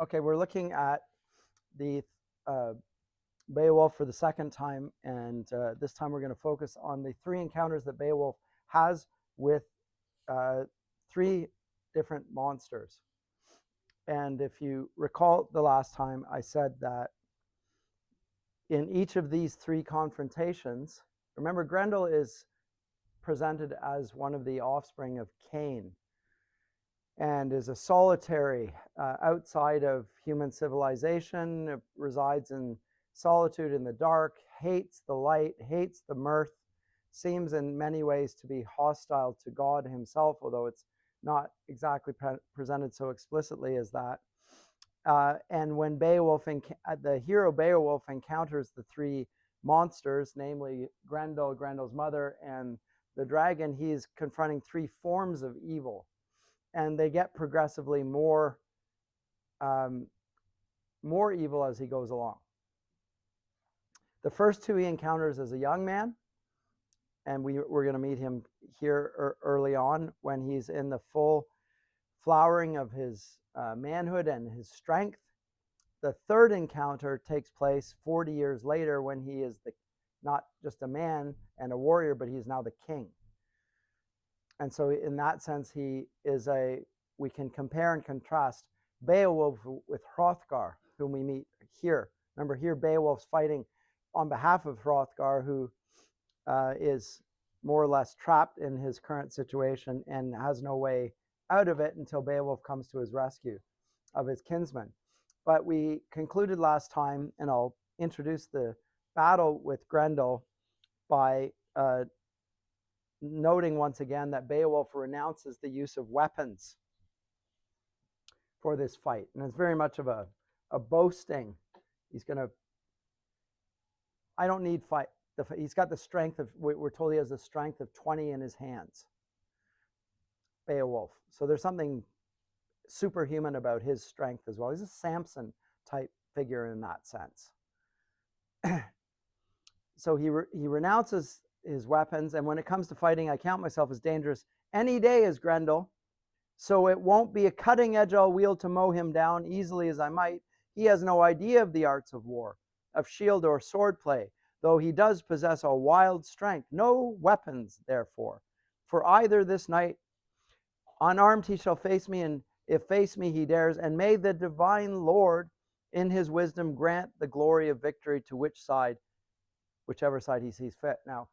Okay, we're looking at the Beowulf for the second time, and this time we're going to focus on the three encounters that Beowulf has with three different monsters. And if you recall the last time, I said that in each of these three confrontations, remember Grendel is presented as one of the offspring of Cain and is a solitary outside of human civilization, resides in solitude in the dark, hates the light, hates the mirth, seems in many ways to be hostile to God himself, although it's not exactly presented so explicitly as that. And when the hero Beowulf encounters the three monsters, namely Grendel, Grendel's mother, and the dragon, he's confronting three forms of evil. And they get progressively more evil as he goes along. The first two he encounters as a young man, and we're going to meet him here early on when he's in the full flowering of his manhood and his strength. The third encounter takes place 40 years later when he is not just a man and a warrior, but he's now the king. And so in that sense, we can compare and contrast Beowulf with Hrothgar, whom we meet here. Remember, here Beowulf's fighting on behalf of Hrothgar, who is more or less trapped in his current situation and has no way out of it until Beowulf comes to his rescue of his kinsman. But we concluded last time, and I'll introduce the battle with Grendel by noting once again that Beowulf renounces the use of weapons for this fight. And it's very much of a boasting. I don't need fight. He's got the strength of, we're told he has the strength of 20 in his hands, Beowulf. So there's something superhuman about his strength as well. He's a Samson type figure in that sense. So he renounces his weapons, and when it comes to fighting, I count myself as dangerous any day as Grendel, so it won't be a cutting edge I'll wield to mow him down easily as I might. He has no idea of the arts of war, of shield or sword play, though he does possess a wild strength. No weapons, therefore, for either this night. Unarmed he shall face me, and if face me he dares, and may the divine Lord in his wisdom grant the glory of victory to whichever side he sees fit. Now,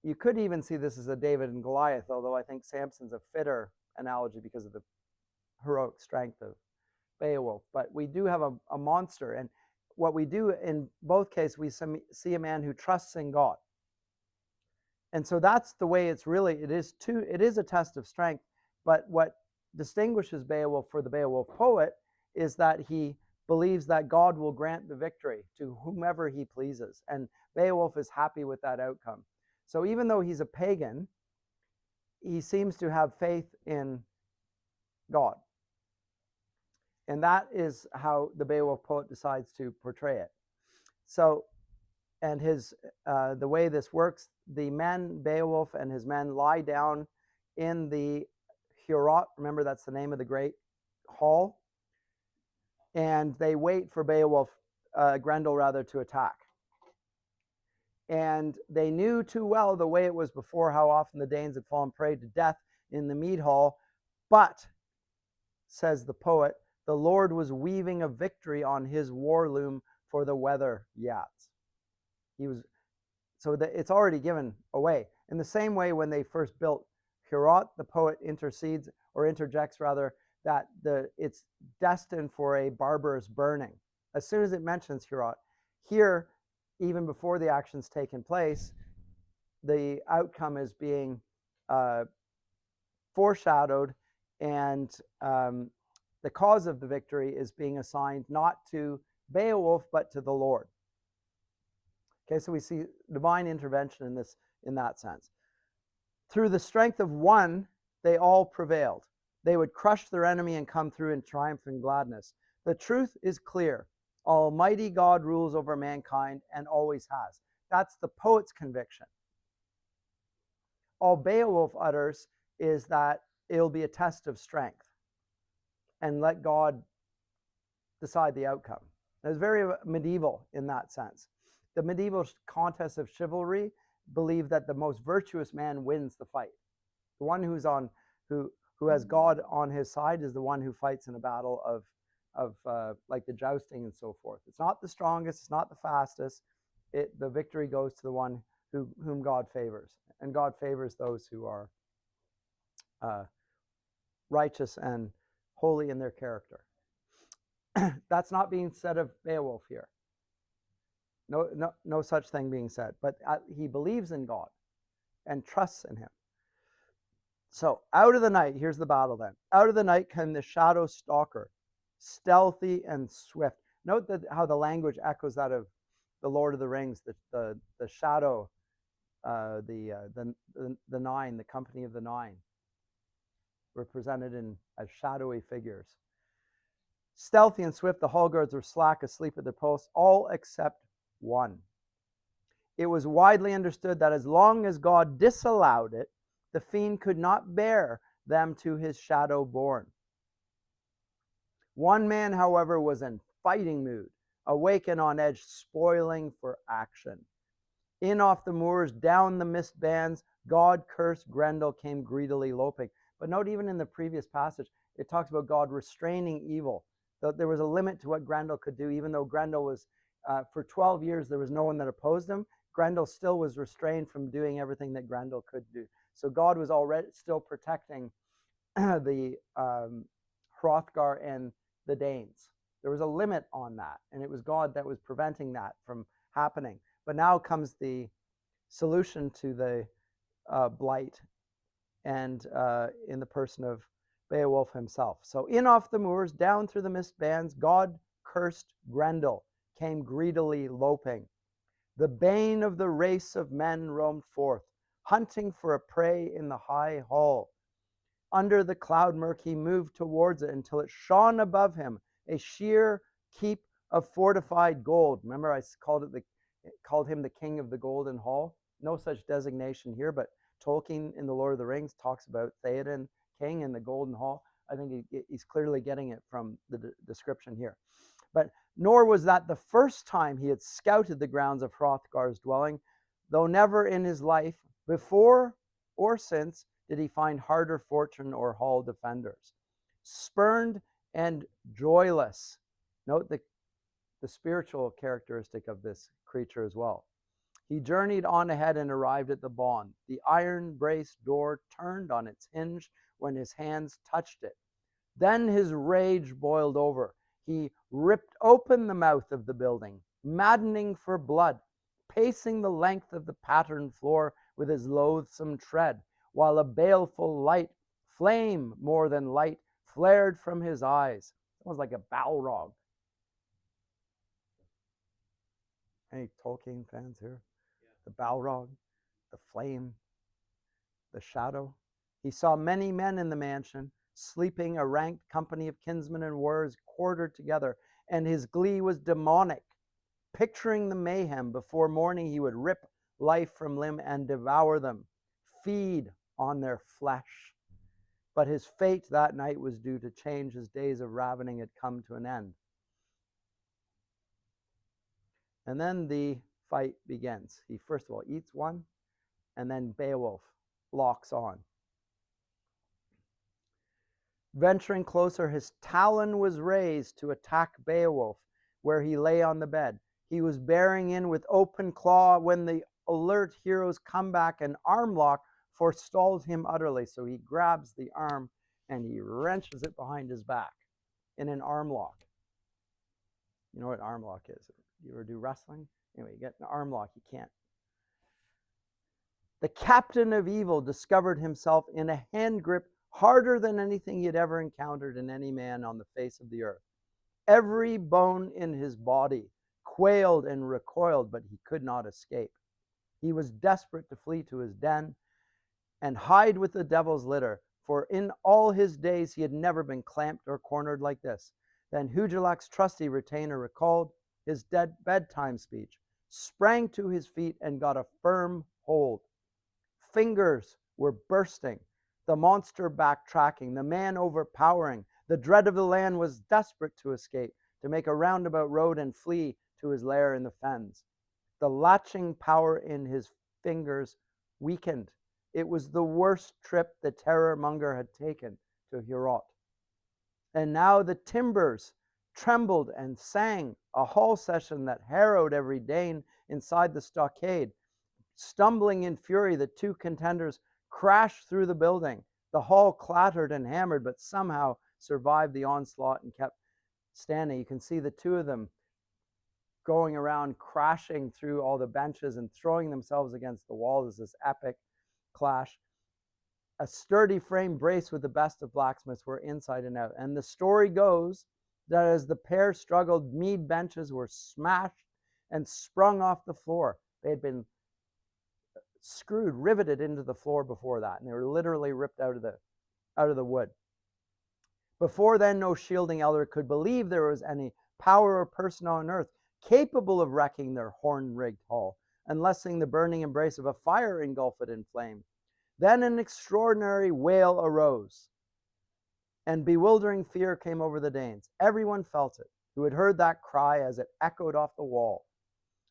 you could even see this as a David and Goliath, although I think Samson's a fitter analogy because of the heroic strength of Beowulf. But we do have a monster, and what we do in both cases, we see a man who trusts in God. And so that's the way it is a test of strength. But what distinguishes Beowulf for the Beowulf poet is that he believes that God will grant the victory to whomever he pleases. And Beowulf is happy with that outcome. So even though he's a pagan, he seems to have faith in God. And that is how the Beowulf poet decides to portray it. So, and the way this works, Beowulf and his men lie down in the Hurot, remember that's the name of the great hall, and they wait for Grendel to attack. And they knew too well the way it was before, how often the Danes had fallen prey to death in the mead hall. But, says the poet, the Lord was weaving a victory on his war loom for the weather yats. It's already given away. In the same way, when they first built Hurot, the poet interjects that it's destined for a barbarous burning. As soon as it mentions Hurot, here, even before the action's taken place, the outcome is being foreshadowed, and the cause of the victory is being assigned not to Beowulf, but to the Lord. Okay, so we see divine intervention in that sense. Through the strength of one, they all prevailed. They would crush their enemy and come through in triumph and gladness. The truth is clear. Almighty God rules over mankind and always has. That's the poet's conviction. All Beowulf utters is that it'll be a test of strength, and let God decide the outcome. It's very medieval in that sense. The medieval contests of chivalry believe that the most virtuous man wins the fight. The one who has God on his side is the one who fights in a battle of like the jousting and so forth. It's not the strongest, it's not the fastest. The victory goes to the one whom God favors, and God favors those who are righteous and holy in their character. That's not being said of Beowulf here. No such thing being said. But he believes in God and trusts in him. So out of the night, here's the battle then. Out of the night came the shadow stalker, stealthy and swift. Note that how the language echoes that of the Lord of the Rings, the shadow, the nine, the company of the nine, represented as shadowy figures. Stealthy and swift, the hall guards were slack asleep at their posts, all except one. It was widely understood that as long as God disallowed it, the fiend could not bear them to his shadow born. One man, however, was in fighting mood, awake and on edge, spoiling for action. In off the moors, down the mist bands, God-cursed Grendel came greedily loping. But note, even in the previous passage, it talks about God restraining evil. There was a limit to what Grendel could do, even though Grendel was, for 12 years, there was no one that opposed him. Grendel still was restrained from doing everything that Grendel could do. So God was already still protecting the Hrothgar and the Danes. There was a limit on that, and it was God that was preventing that from happening. But now comes the solution to the blight, and in the person of Beowulf himself. So in off the moors, down through the mist bands, God-cursed Grendel came greedily loping. The bane of the race of men roamed forth, hunting for a prey in the high hall. Under the cloud murk he moved towards it until it shone above him, a sheer keep of fortified gold. Remember, I called him the king of the golden hall. No such designation here, but Tolkien in the Lord of the Rings talks about Theoden king in the golden hall. I think he's clearly getting it from the description here. But nor was that the first time he had scouted the grounds of Hrothgar's dwelling, though never in his life, before or since, did he find harder fortune or hall defenders. Spurned and joyless. Note the spiritual characteristic of this creature as well. He journeyed on ahead and arrived at the bawn. The iron-braced door turned on its hinge when his hands touched it. Then his rage boiled over. He ripped open the mouth of the building, maddening for blood, pacing the length of the patterned floor with his loathsome tread, while a baleful light, flame more than light, flared from his eyes. Almost like a Balrog. Any Tolkien fans here? The Balrog, the flame, the shadow. He saw many men in the mansion, sleeping a ranked company of kinsmen and warriors quartered together, and his glee was demonic. Picturing the mayhem, before morning he would rip life from limb and devour them, feed on their flesh. But his fate that night was due to change. His days of ravening had come to an end. And then the fight begins. He first of all eats one, and then Beowulf locks on. Venturing closer, his talon was raised to attack Beowulf where he lay on the bed. He was bearing in with open claw when the alert hero's comeback and arm lock forestalled him utterly. So he grabs the arm and he wrenches it behind his back in an arm lock. You know what arm lock is? You ever do wrestling? Anyway, you get an arm lock, you can't. The captain of evil discovered himself in a hand grip harder than anything he had ever encountered in any man on the face of the earth. Every bone in his body quailed and recoiled, but he could not escape. He was desperate to flee to his den and hide with the devil's litter, for in all his days he had never been clamped or cornered like this. Then Hugelax's trusty retainer recalled his bedtime speech, sprang to his feet, and got a firm hold. Fingers were bursting, the monster backtracking, the man overpowering. The dread of the land was desperate to escape, to make a roundabout road and flee to his lair in the fens. The latching power in his fingers weakened. It was the worst trip the terror-monger had taken to Heorot. And now the timbers trembled and sang a hall session that harrowed every Dane inside the stockade. Stumbling in fury, the two contenders crashed through the building. The hall clattered and hammered, but somehow survived the onslaught and kept standing. You can see the two of them going around, crashing through all the benches and throwing themselves against the walls as this epic clash. A sturdy frame braced with the best of blacksmiths were inside and out. And the story goes that as the pair struggled, mead benches were smashed and sprung off the floor. They had been screwed, riveted into the floor before that, and they were literally ripped out of the wood. Before then, no shielding elder could believe there was any power or person on earth capable of wrecking their horn-rigged hall, unlessing the burning embrace of a fire engulf it in flame. Then an extraordinary wail arose, and bewildering fear came over the Danes. Everyone felt it, who had heard that cry as it echoed off the wall.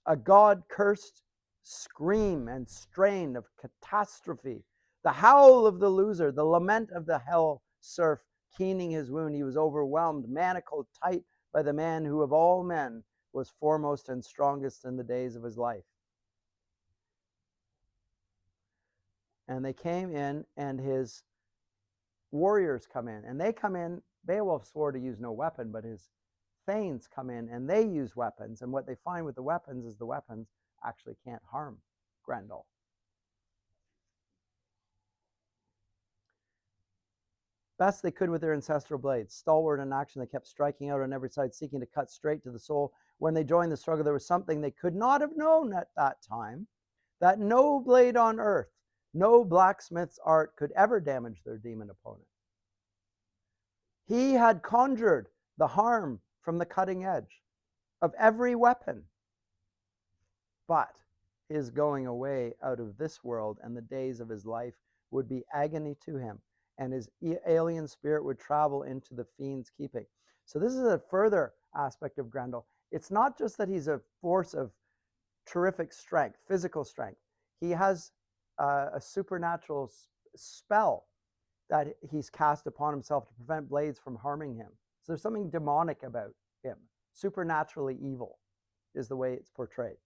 A God-cursed scream and strain of catastrophe, the howl of the loser, the lament of the hell serf keening his wound. He was overwhelmed, manacled tight by the man who of all men was foremost and strongest in the days of his life. And they came in, and his warriors come in, and they come in. Beowulf swore to use no weapon, but his thanes come in and they use weapons. And what they find with the weapons is the weapons actually can't harm Grendel. Best they could with their ancestral blades. Stalwart in action, they kept striking out on every side, seeking to cut straight to the soul. When they joined the struggle, there was something they could not have known at that time, that no blade on earth, no blacksmith's art could ever damage their demon opponent. He had conjured the harm from the cutting edge of every weapon. But his going away out of this world and the days of his life would be agony to him, and his alien spirit would travel into the fiend's keeping. So this is a further aspect of Grendel. It's not just that he's a force of terrific strength, physical strength. He has a supernatural spell that he's cast upon himself to prevent blades from harming him. So there's something demonic about him. Supernaturally evil is the way it's portrayed.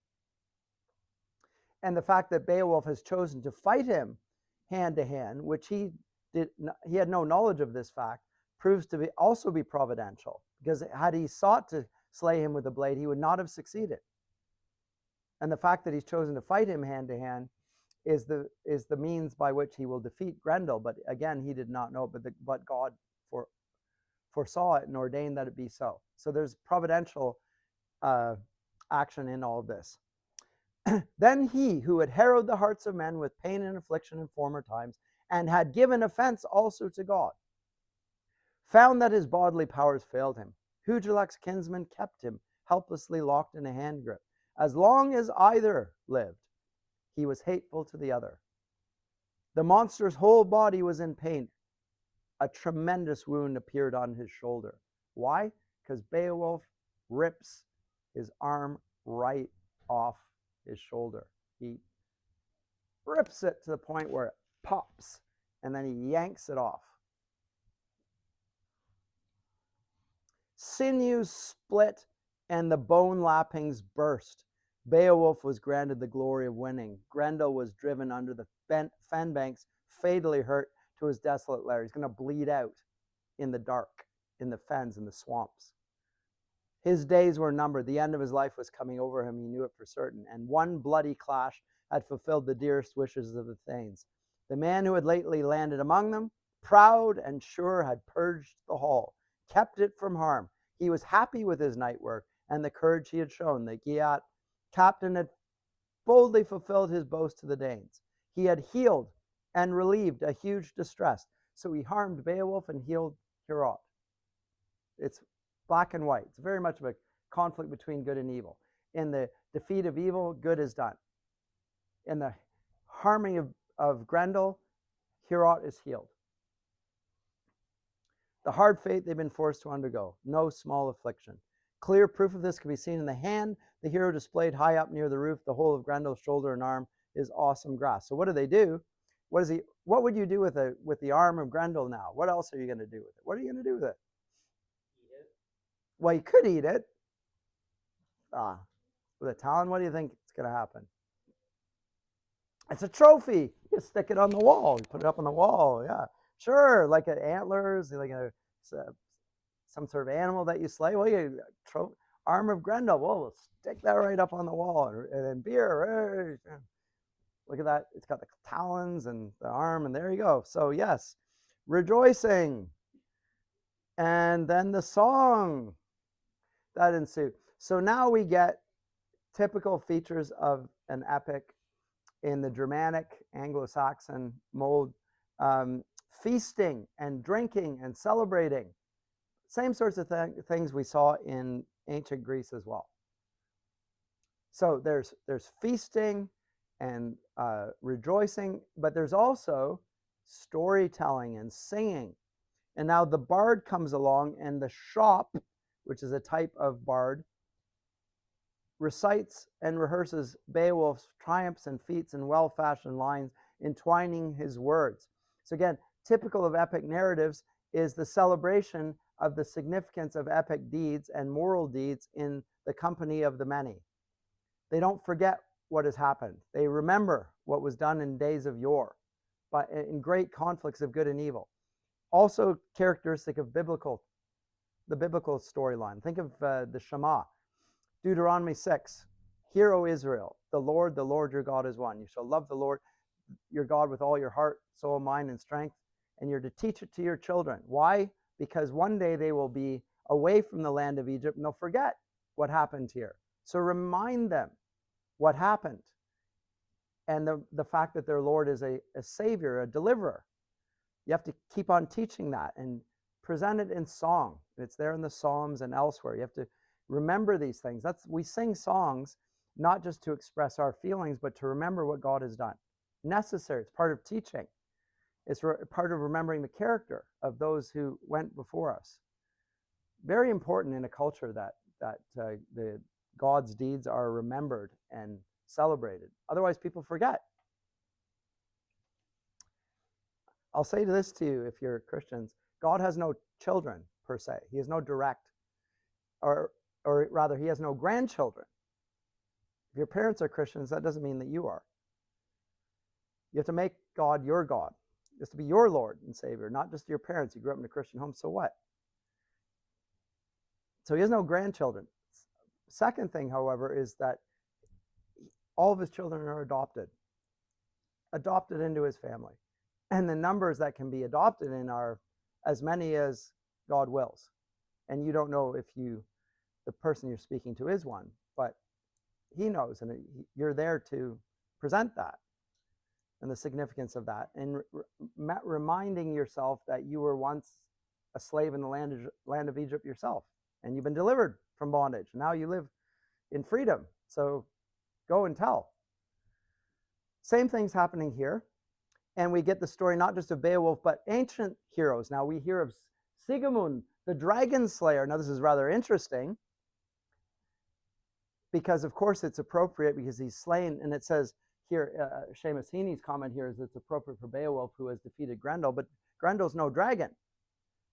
And the fact that Beowulf has chosen to fight him hand to hand, which he had no knowledge of this fact, proves to also be providential, because had he sought to slay him with a blade, he would not have succeeded. And the fact that he's chosen to fight him hand to hand is the means by which he will defeat Grendel. But again, he did not know, but God foresaw it and ordained that it be so. So there's providential action in all of this. Then he, who had harrowed the hearts of men with pain and affliction in former times, and had given offense also to God, found that his bodily powers failed him. Hugelaic's kinsman kept him helplessly locked in a hand grip. As long as either lived, he was hateful to the other. The monster's whole body was in pain. A tremendous wound appeared on his shoulder. Why? Because Beowulf rips his arm right off his shoulder. He rips it to the point where it pops, and then he yanks it off. Sinews split and the bone lappings burst. Beowulf was granted the glory of winning. Grendel was driven under the fen banks, fatally hurt to his desolate lair. He's going to bleed out in the dark, in the fens, in the swamps. His days were numbered. The end of his life was coming over him. He knew it for certain. And one bloody clash had fulfilled the dearest wishes of the thanes. The man who had lately landed among them, proud and sure, had purged the hall, kept it from harm. He was happy with his night work and the courage he had shown. The Geat captain had boldly fulfilled his boast to the Danes. He had healed and relieved a huge distress. So he harmed Beowulf and healed Heorot. It's black and white. It's very much of a conflict between good and evil. In the defeat of evil, good is done. In the harming of Grendel, Heorot is healed. The hard fate they've been forced to undergo, no small affliction. Clear proof of this can be seen in the hand the hero displayed high up near the roof. The whole of Grendel's shoulder and arm is awesome grass. So what do? What would you do with the arm of Grendel now? What else are you going to do with it? What are you going to do with it? Eat it. Well, you could eat it. With a talon, what do you think is going to happen? It's a trophy. You stick it on the wall. You put it up on the wall. Yeah, sure. Like an antlers, like some sort of animal that you slay. Well, arm of Grendel. Well, we'll stick that right up on the wall, and then beer. Look at that. It's got the talons and the arm, and there you go. So yes, rejoicing, and then the song that ensued. So now we get typical features of an epic in the Germanic Anglo-Saxon mold, feasting and drinking and celebrating. Same sorts of things we saw in ancient Greece as well. So there's feasting and rejoicing, but there's also storytelling and singing. And now the bard comes along, and the shop, which is a type of bard, recites and rehearses Beowulf's triumphs and feats in well-fashioned lines, entwining his words. So again, typical of epic narratives is the celebration of the significance of epic deeds and moral deeds in the company of the many. They don't forget what has happened. They remember what was done in days of yore, but in great conflicts of good and evil. Also characteristic of the biblical storyline. Think of the Shema. Deuteronomy 6, Hear, O Israel, the Lord your God is one. You shall love the Lord your God with all your heart, soul, mind, and strength, and you're to teach it to your children. Why? Because one day they will be away from the land of Egypt, and they'll forget what happened here. So remind them what happened, and the fact that their Lord is a savior, a deliverer. You have to keep on teaching that and present it in song. It's there in the Psalms and elsewhere. You have to remember these things. We sing songs not just to express our feelings, but to remember what God has done. Necessary. It's part of teaching. It's part of remembering the character of those who went before us. Very important in a culture that the God's deeds are remembered and celebrated. Otherwise, people forget. I'll say this to you, if you're Christians, God has no children per se. He has no direct, or rather, he has no grandchildren. If your parents are Christians, that doesn't mean that you are. You have to make God your God. He has to be your Lord and Savior, not just your parents. You grew up in a Christian home, so what? So he has no grandchildren. Second thing, however, is that all of his children are adopted into his family. And the numbers that can be adopted in are as many as God wills. And you don't know if the person you're speaking to is one, but he knows, and you're there to present that and the significance of that, and reminding yourself that you were once a slave in the land of Egypt yourself, and you've been delivered from bondage. Now you live in freedom. So go and tell. Same thing's happening here. And we get the story not just of Beowulf, but ancient heroes. Now we hear of Siegmund, the dragon slayer. Now this is rather interesting, because of course it's appropriate because he's slain, and it says here, Seamus Heaney's comment here is it's appropriate for Beowulf, who has defeated Grendel, but Grendel's no dragon,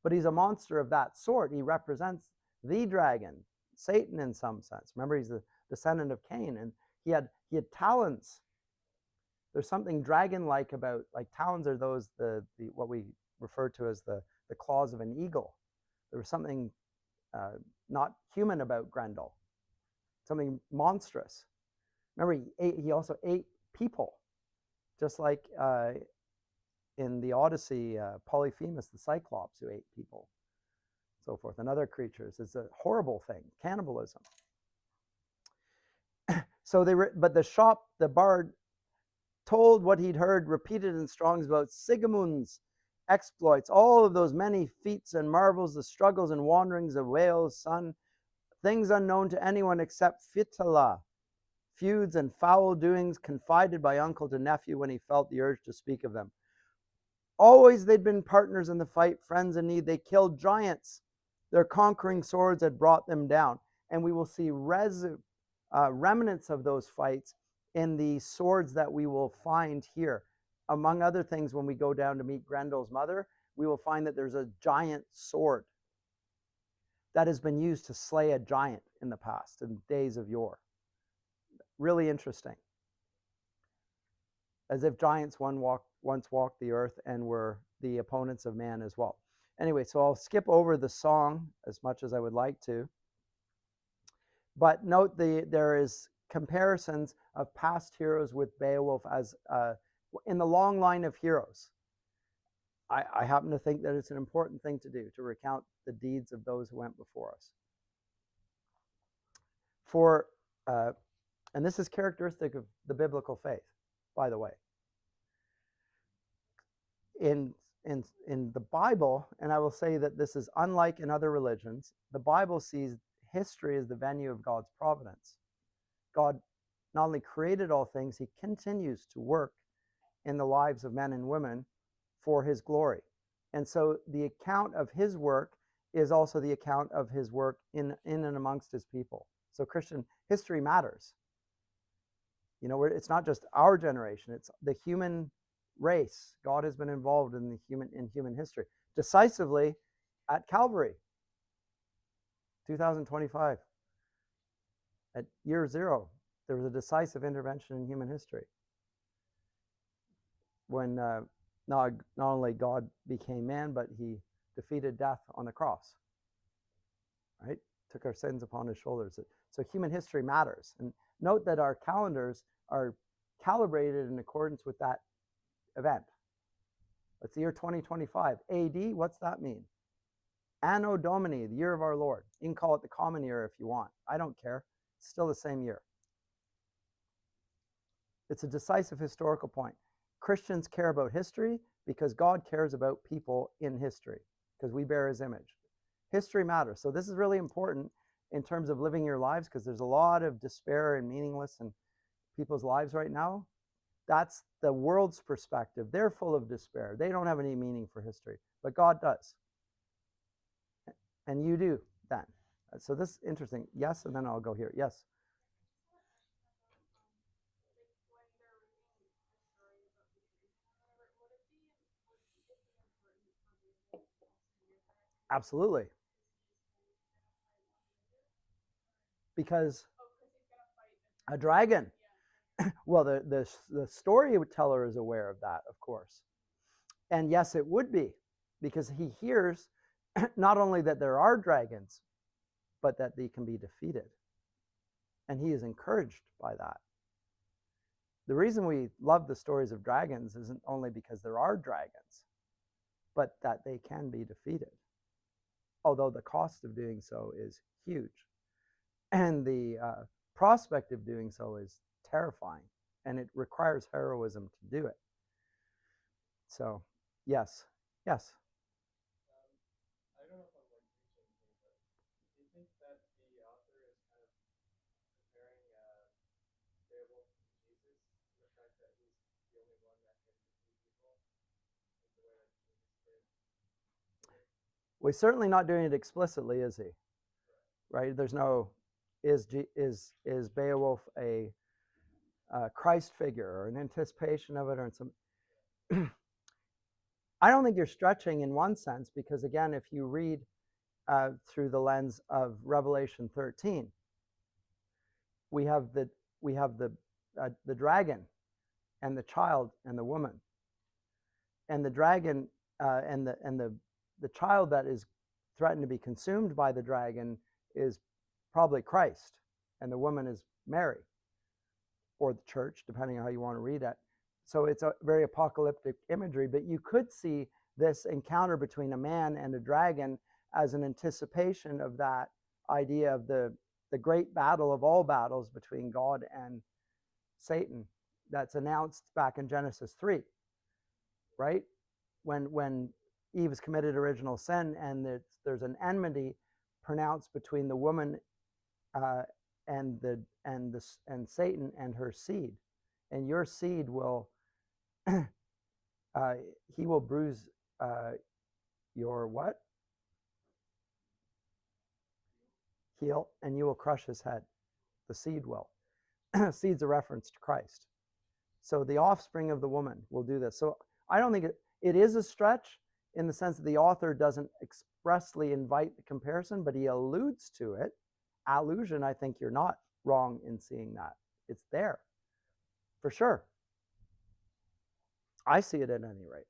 but he's a monster of that sort. He represents the dragon, Satan in some sense. Remember, he's the descendant of Cain, and he had talons. There's something dragon-like about, like talons are those, what we refer to as the claws of an eagle. There was something not human about Grendel, something monstrous. Remember, he also ate people, just like in the Odyssey, Polyphemus, the Cyclops, who ate people, so forth, and other creatures. It's a horrible thing, cannibalism. So but the bard told what he'd heard, repeated in songs about Siegmund's exploits, all of those many feats and marvels, the struggles and wanderings of Wales' son, things unknown to anyone except Fitala, feuds and foul doings confided by uncle to nephew when he felt the urge to speak of them. Always they'd been partners in the fight, friends in need. They killed giants. Their conquering swords had brought them down. and we will see remnants of those fights in the swords that we will find here. Among other things, when we go down to meet Grendel's mother, we will find that there's a giant sword that has been used to slay a giant in the past, in days of yore. Really interesting. As if giants once walked the earth and were the opponents of man as well. Anyway, so I'll skip over the song as much as I would like to. But note there is comparisons of past heroes with Beowulf as in the long line of heroes. I happen to think that it's an important thing to do, to recount the deeds of those who went before us. And this is characteristic of the biblical faith, by the way. In the Bible, and I will say that this is unlike in other religions, the Bible sees history as the venue of God's providence. God not only created all things, he continues to work in the lives of men and women for his glory. And so the account of his work is also the account of his work in and amongst his people. So Christian history matters. You know, it's not just our generation, it's the human race. God has been involved in human history decisively at Calvary, 2025. At year zero, there was a decisive intervention in human history when not only God became man, but he defeated death on the cross, right? Took our sins upon his shoulders. So human history matters. And note that our calendars are calibrated in accordance with that event. It's the year 2025. AD, what's that mean? Anno Domini, the year of our Lord. You can call it the common year if you want. I don't care. It's still the same year. It's a decisive historical point. Christians care about history because God cares about people in history, because we bear his image. History matters. So this is really important in terms of living your lives, because there's a lot of despair and meaningless in people's lives right now. That's the world's perspective. They're full of despair. They don't have any meaning for history, but God does. And you do then. So this is interesting. Yes, and then I'll go here. Yes. Absolutely. Because a dragon. Well, the storyteller is aware of that, of course. And yes, it would be, because he hears not only that there are dragons, but that they can be defeated. And he is encouraged by that. The reason we love the stories of dragons isn't only because there are dragons, but that they can be defeated. Although the cost of doing so is huge. And the prospect of doing so is terrifying. And it requires heroism to do it. So, yes. Yes. I don't know if I'm like reaching here, but do you think that the author is kind of comparing Beowulf to Jesus, and the fact that he's the only one that can defeat people, like the way that Jesus did? Well, he's certainly not doing it explicitly, is he? Right? There's no is Beowulf a Christ figure or an anticipation of it, or some. I don't think you're stretching in one sense, because again, if you read through the lens of Revelation 13, we have the dragon and the child and the woman, and the dragon and the child that is threatened to be consumed by the dragon is probably Christ, and the woman is Mary, or the church, depending on how you want to read it. So it's a very apocalyptic imagery, but you could see this encounter between a man and a dragon as an anticipation of that idea of the great battle of all battles between God and Satan that's announced back in Genesis 3, right? When Eve has committed original sin, and there's an enmity pronounced between the woman and Satan and her seed, and your seed will he will bruise your what? heel, and you will crush his head. The seed will. Seed's a reference to Christ. So the offspring of the woman will do this. So I don't think it is a stretch in the sense that the author doesn't expressly invite the comparison, but he alludes to it. Allusion, I think you're not wrong in seeing that. It's there for sure. I see it at any rate.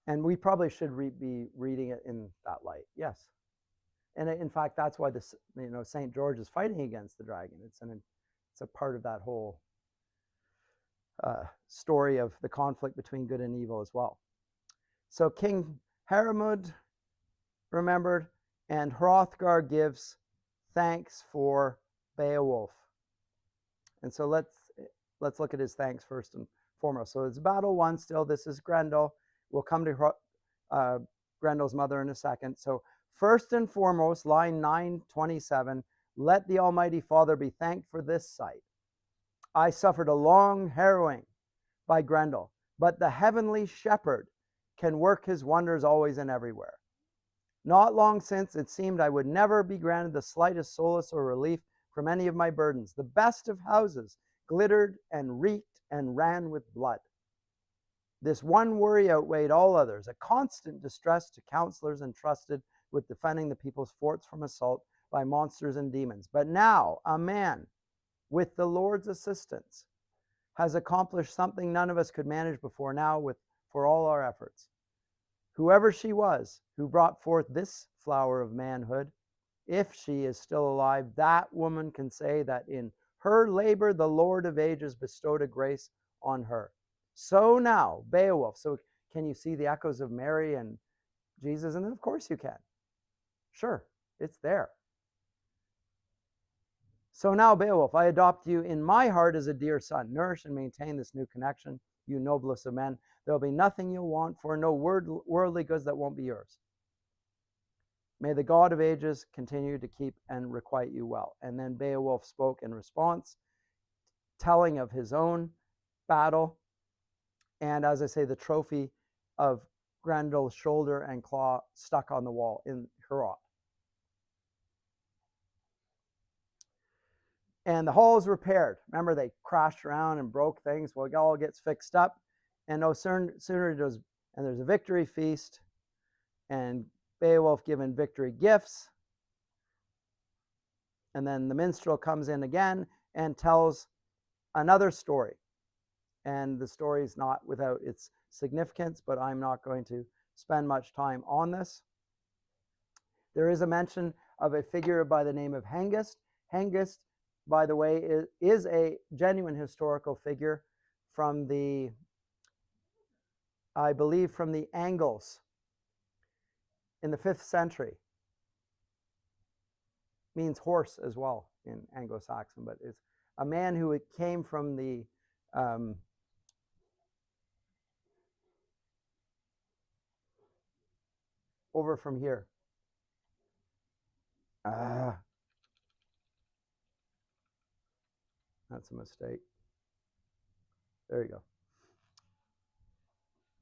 And we probably should be reading it in that light. Yes. And in fact, that's why this, St. George is fighting against the dragon. It's a part of that whole story of the conflict between good and evil as well. So King Hermod remembered, and Hrothgar gives thanks for Beowulf. And so let's look at his thanks first and foremost. So it's battle one still. This is Grendel. We'll come to Grendel's mother in a second. So first and foremost, line 927, let the Almighty Father be thanked for this sight. I suffered a long harrowing by Grendel, but the heavenly shepherd can work his wonders always and everywhere. Not long since, it seemed I would never be granted the slightest solace or relief from any of my burdens. The best of houses glittered and reeked and ran with blood. This one worry outweighed all others, a constant distress to counselors entrusted with defending the people's forts from assault by monsters and demons. But now a man, with the Lord's assistance, has accomplished something none of us could manage before now for all our efforts. Whoever she was who brought forth this flower of manhood, if she is still alive, that woman can say that in her labor the Lord of ages bestowed a grace on her. So now, Beowulf. So can you see the echoes of Mary and Jesus? And of course you can. Sure, it's there. So now, Beowulf, I adopt you in my heart as a dear son. Nourish and maintain this new connection, you noblest of men. There'll be nothing you'll want for, no worldly goods that won't be yours. May the God of ages continue to keep and requite you well. And then Beowulf spoke in response, telling of his own battle. And as I say, the trophy of Grendel's shoulder and claw stuck on the wall in Heorot. And the hall is repaired. Remember, they crashed around and broke things. Well, it all gets fixed up. And no sooner does, and there's a victory feast, and Beowulf given victory gifts. And then the minstrel comes in again and tells another story. And the story is not without its significance, but I'm not going to spend much time on this. There is a mention of a figure by the name of Hengist. Hengist, by the way, is a genuine historical figure from the, I believe, from the Angles in the 5th century. Means horse as well in Anglo-Saxon, but it's a man who came from the over from here. That's a mistake. There you go.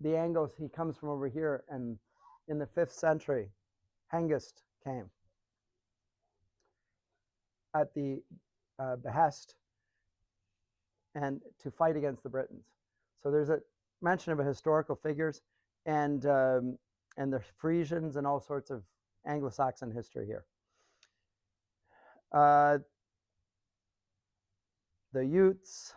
The Angles, he comes from over here, and in the 5th century, Hengist came at the behest and to fight against the Britons. So there's a mention of a historical figures and the Frisians and all sorts of Anglo-Saxon history here. The Utes,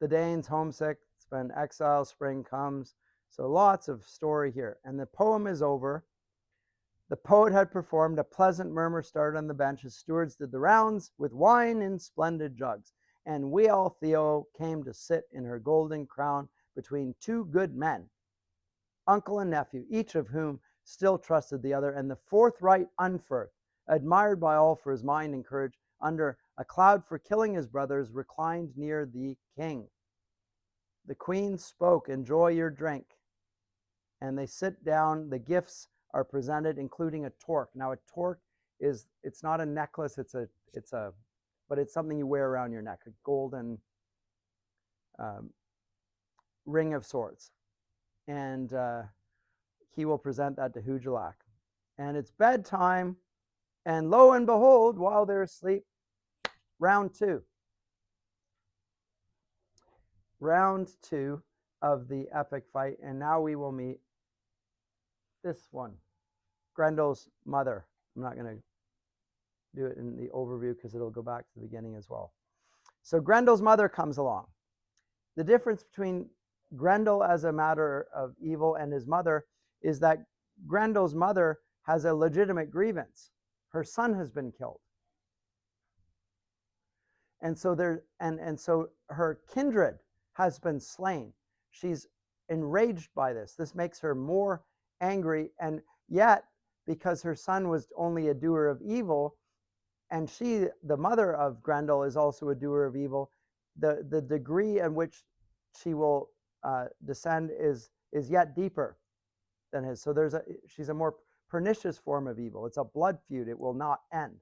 the Danes homesick, it's been exile, spring comes. So lots of story here. And the poem is over. The poet had performed, a pleasant murmur started on the bench as stewards did the rounds with wine in splendid jugs. And Weal'theow came to sit in her golden crown between two good men, uncle and nephew, each of whom still trusted the other, and the forthright Unferth, admired by all for his mind and courage, under a cloud for killing his brothers, reclined near the king. The queen spoke, enjoy your drink. And they sit down, the gifts are presented, including a torque. Now a torque it's not a necklace, but it's something you wear around your neck, a golden ring of sorts. And he will present that to Hugelac. And it's bedtime. And lo and behold, while they're asleep, round two. Round two of the epic fight. And now we will meet this one, Grendel's mother. I'm not going to do it in the overview because it'll go back to the beginning as well. So Grendel's mother comes along. The difference between Grendel as a matter of evil and his mother is that Grendel's mother has a legitimate grievance. Her son has been killed. And so so her kindred has been slain. She's enraged by this. This makes her more angry, and yet because her son was only a doer of evil, and she, the mother of Grendel, is also a doer of evil, the degree in which she will descend is yet deeper than his. So she's a more pernicious form of evil. It's a blood feud. It will not end.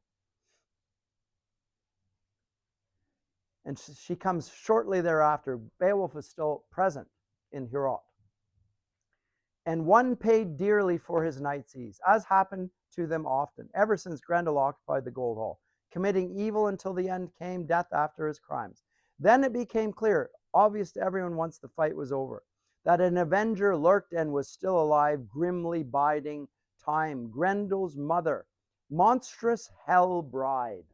And she comes shortly thereafter. Beowulf is still present in Heorot. And one paid dearly for his knight's ease, as happened to them often, ever since Grendel occupied the Gold Hall, committing evil until the end came, death after his crimes. Then it became clear, obvious to everyone once the fight was over, that an avenger lurked and was still alive, grimly biding time. Grendel's mother, monstrous hell bride,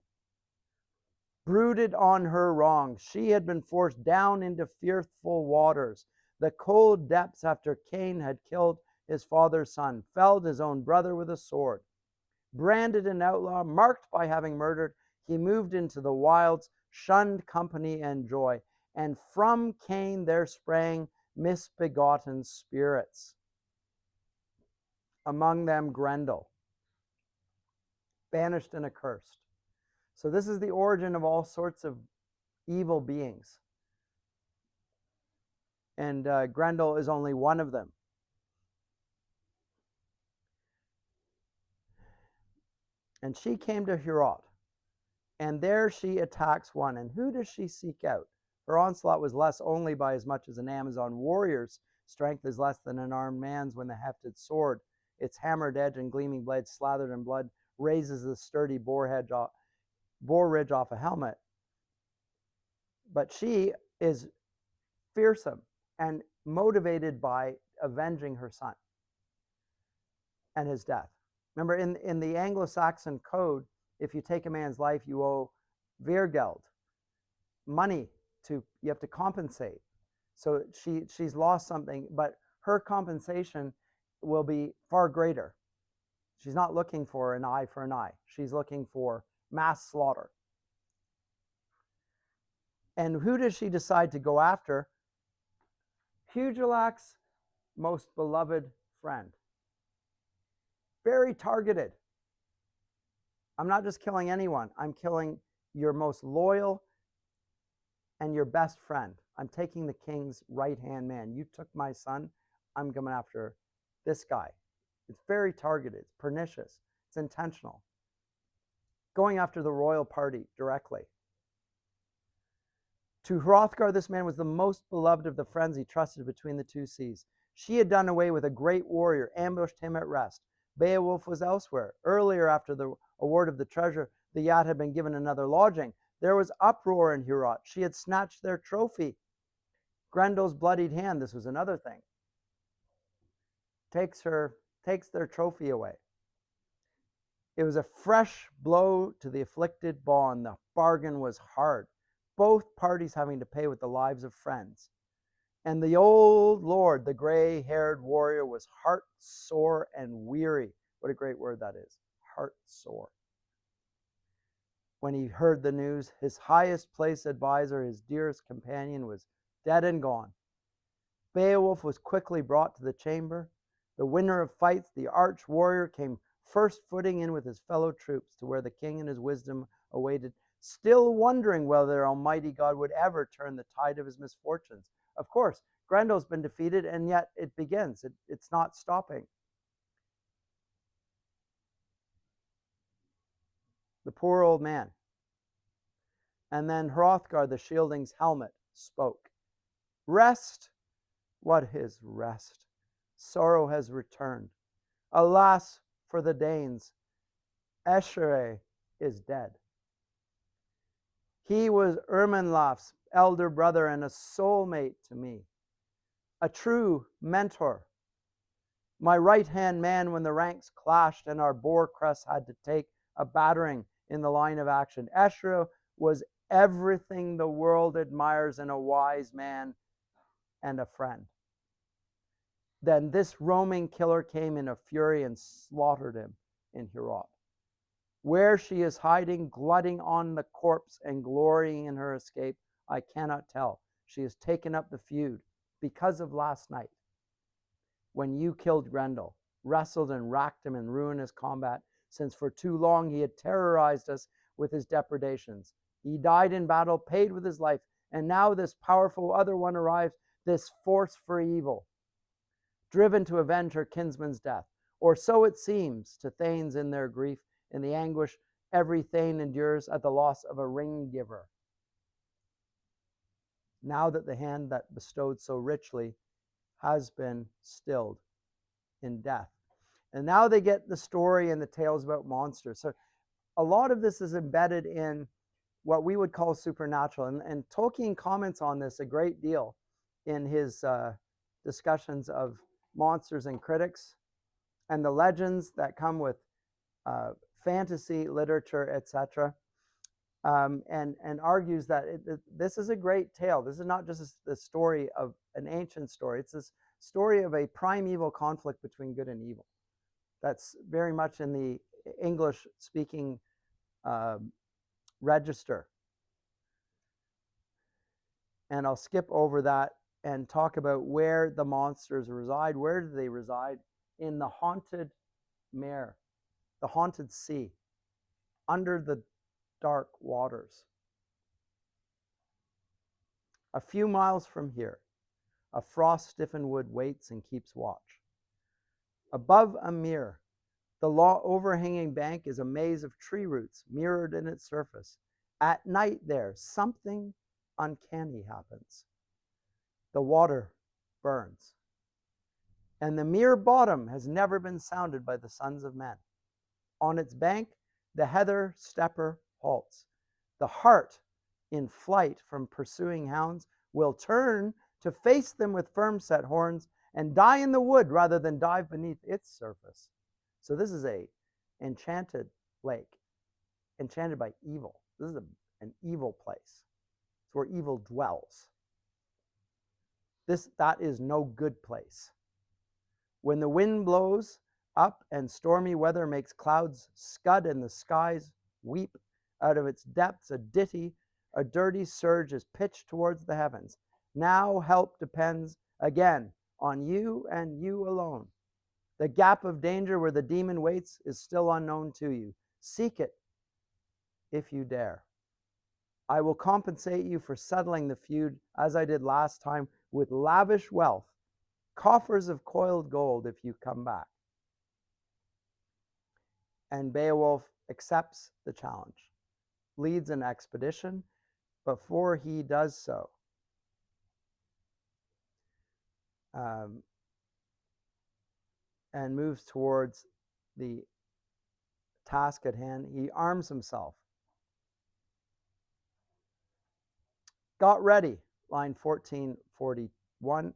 brooded on her wrongs. She had been forced down into fearful waters, the cold depths, after Cain had killed his father's son, felled his own brother with a sword. Branded an outlaw, marked by having murdered, he moved into the wilds, shunned company and joy, and from Cain there sprang misbegotten spirits. Among them Grendel, banished and accursed. So this is the origin of all sorts of evil beings. And Grendel is only one of them. And she came to Heorot, and there she attacks one. And who does she seek out? Her onslaught was less only by as much as an Amazon warrior's strength is less than an armed man's when the hefted sword, its hammered edge and gleaming blade slathered in blood, raises the sturdy boar ridge off a helmet. But she is fearsome and motivated by avenging her son and his death. Remember, in the Anglo-Saxon code, if you take a man's life, you owe Weergeld, money, you have to compensate. So she's lost something, but her compensation will be far greater. She's not looking for an eye for an eye. She's looking for mass slaughter. And who does she decide to go after? Hugelax's most beloved friend. Very targeted. I'm not just killing anyone. I'm killing your most loyal and your best friend. I'm taking the king's right-hand man. You took my son. I'm going after this guy. It's very targeted. It's pernicious. It's intentional. Going after the royal party directly. To Hrothgar, this man was the most beloved of the friends he trusted between the two seas. She had done away with a great warrior, ambushed him at rest. Beowulf was elsewhere. Earlier, after the award of the treasure, the yacht had been given another lodging. There was uproar in Heorot. She had snatched their trophy. Grendel's bloodied hand, this was another thing, takes their trophy away. It was a fresh blow to the afflicted bond. The bargain was hard, both parties having to pay with the lives of friends. And the old lord, the gray-haired warrior, was heart-sore and weary. What a great word that is, heart-sore. When he heard the news, his highest place advisor, his dearest companion, was dead and gone. Beowulf was quickly brought to the chamber. The winner of fights, the arch warrior, came first footing in with his fellow troops to where the king and his wisdom awaited, still wondering whether Almighty God would ever turn the tide of his misfortunes. Of course, Grendel's been defeated, and yet it begins. It's not stopping. The poor old man. And then Hrothgar, the shielding's helmet, spoke. Rest? What is rest? Sorrow has returned. Alas, for the Danes. Eshere is dead. He was Ermenlaf's elder brother and a soulmate to me, a true mentor. My right-hand man when the ranks clashed and our boar crest had to take a battering in the line of action. Eshere was everything the world admires in a wise man and a friend. Then this roaming killer came in a fury and slaughtered him in Heorot. Where she is hiding, glutting on the corpse and glorying in her escape, I cannot tell. She has taken up the feud because of last night, when you killed Grendel, wrestled and racked him in ruinous combat, since for too long he had terrorized us with his depredations. He died in battle, paid with his life, and now this powerful other one arrives, this force for evil, driven to avenge her kinsman's death. Or so it seems to thanes in their grief, in the anguish every thane endures at the loss of a ring giver. Now that the hand that bestowed so richly has been stilled in death. And now they get the story and the tales about monsters. So a lot of this is embedded in what we would call supernatural. And Tolkien comments on this a great deal in his discussions of monsters and critics and the legends that come with fantasy, literature, etc. And argues that this is a great tale. This is not just the story of an ancient story. It's this story of a primeval conflict between good and evil. That's very much in the English-speaking register. And I'll skip over that and talk about where the monsters reside. Where do they reside? In the haunted mare, the haunted sea, under the dark waters. A few miles from here, a frost-stiffened wood waits and keeps watch. Above a mere, the overhanging bank is a maze of tree roots mirrored in its surface. At night there, something uncanny happens. The water burns, and the mere bottom has never been sounded by the sons of men. On its bank, the heather stepper halts. The hart, in flight from pursuing hounds, will turn to face them with firm-set horns and die in the wood rather than dive beneath its surface. So this is a enchanted lake, enchanted by evil. This is an evil place. It's where evil dwells. That is no good place. When the wind blows up and stormy weather makes clouds scud and the skies weep, out of its depths a dirty surge is pitched towards the heavens. Now help depends again on you and you alone. The gap of danger where the demon waits is still unknown to you. Seek it if you dare. I will compensate you for settling the feud as I did last time with lavish wealth, coffers of coiled gold if you come back. And Beowulf accepts the challenge, leads an expedition. Before he does so, and moves towards the task at hand, he arms himself. Got ready, line 1441,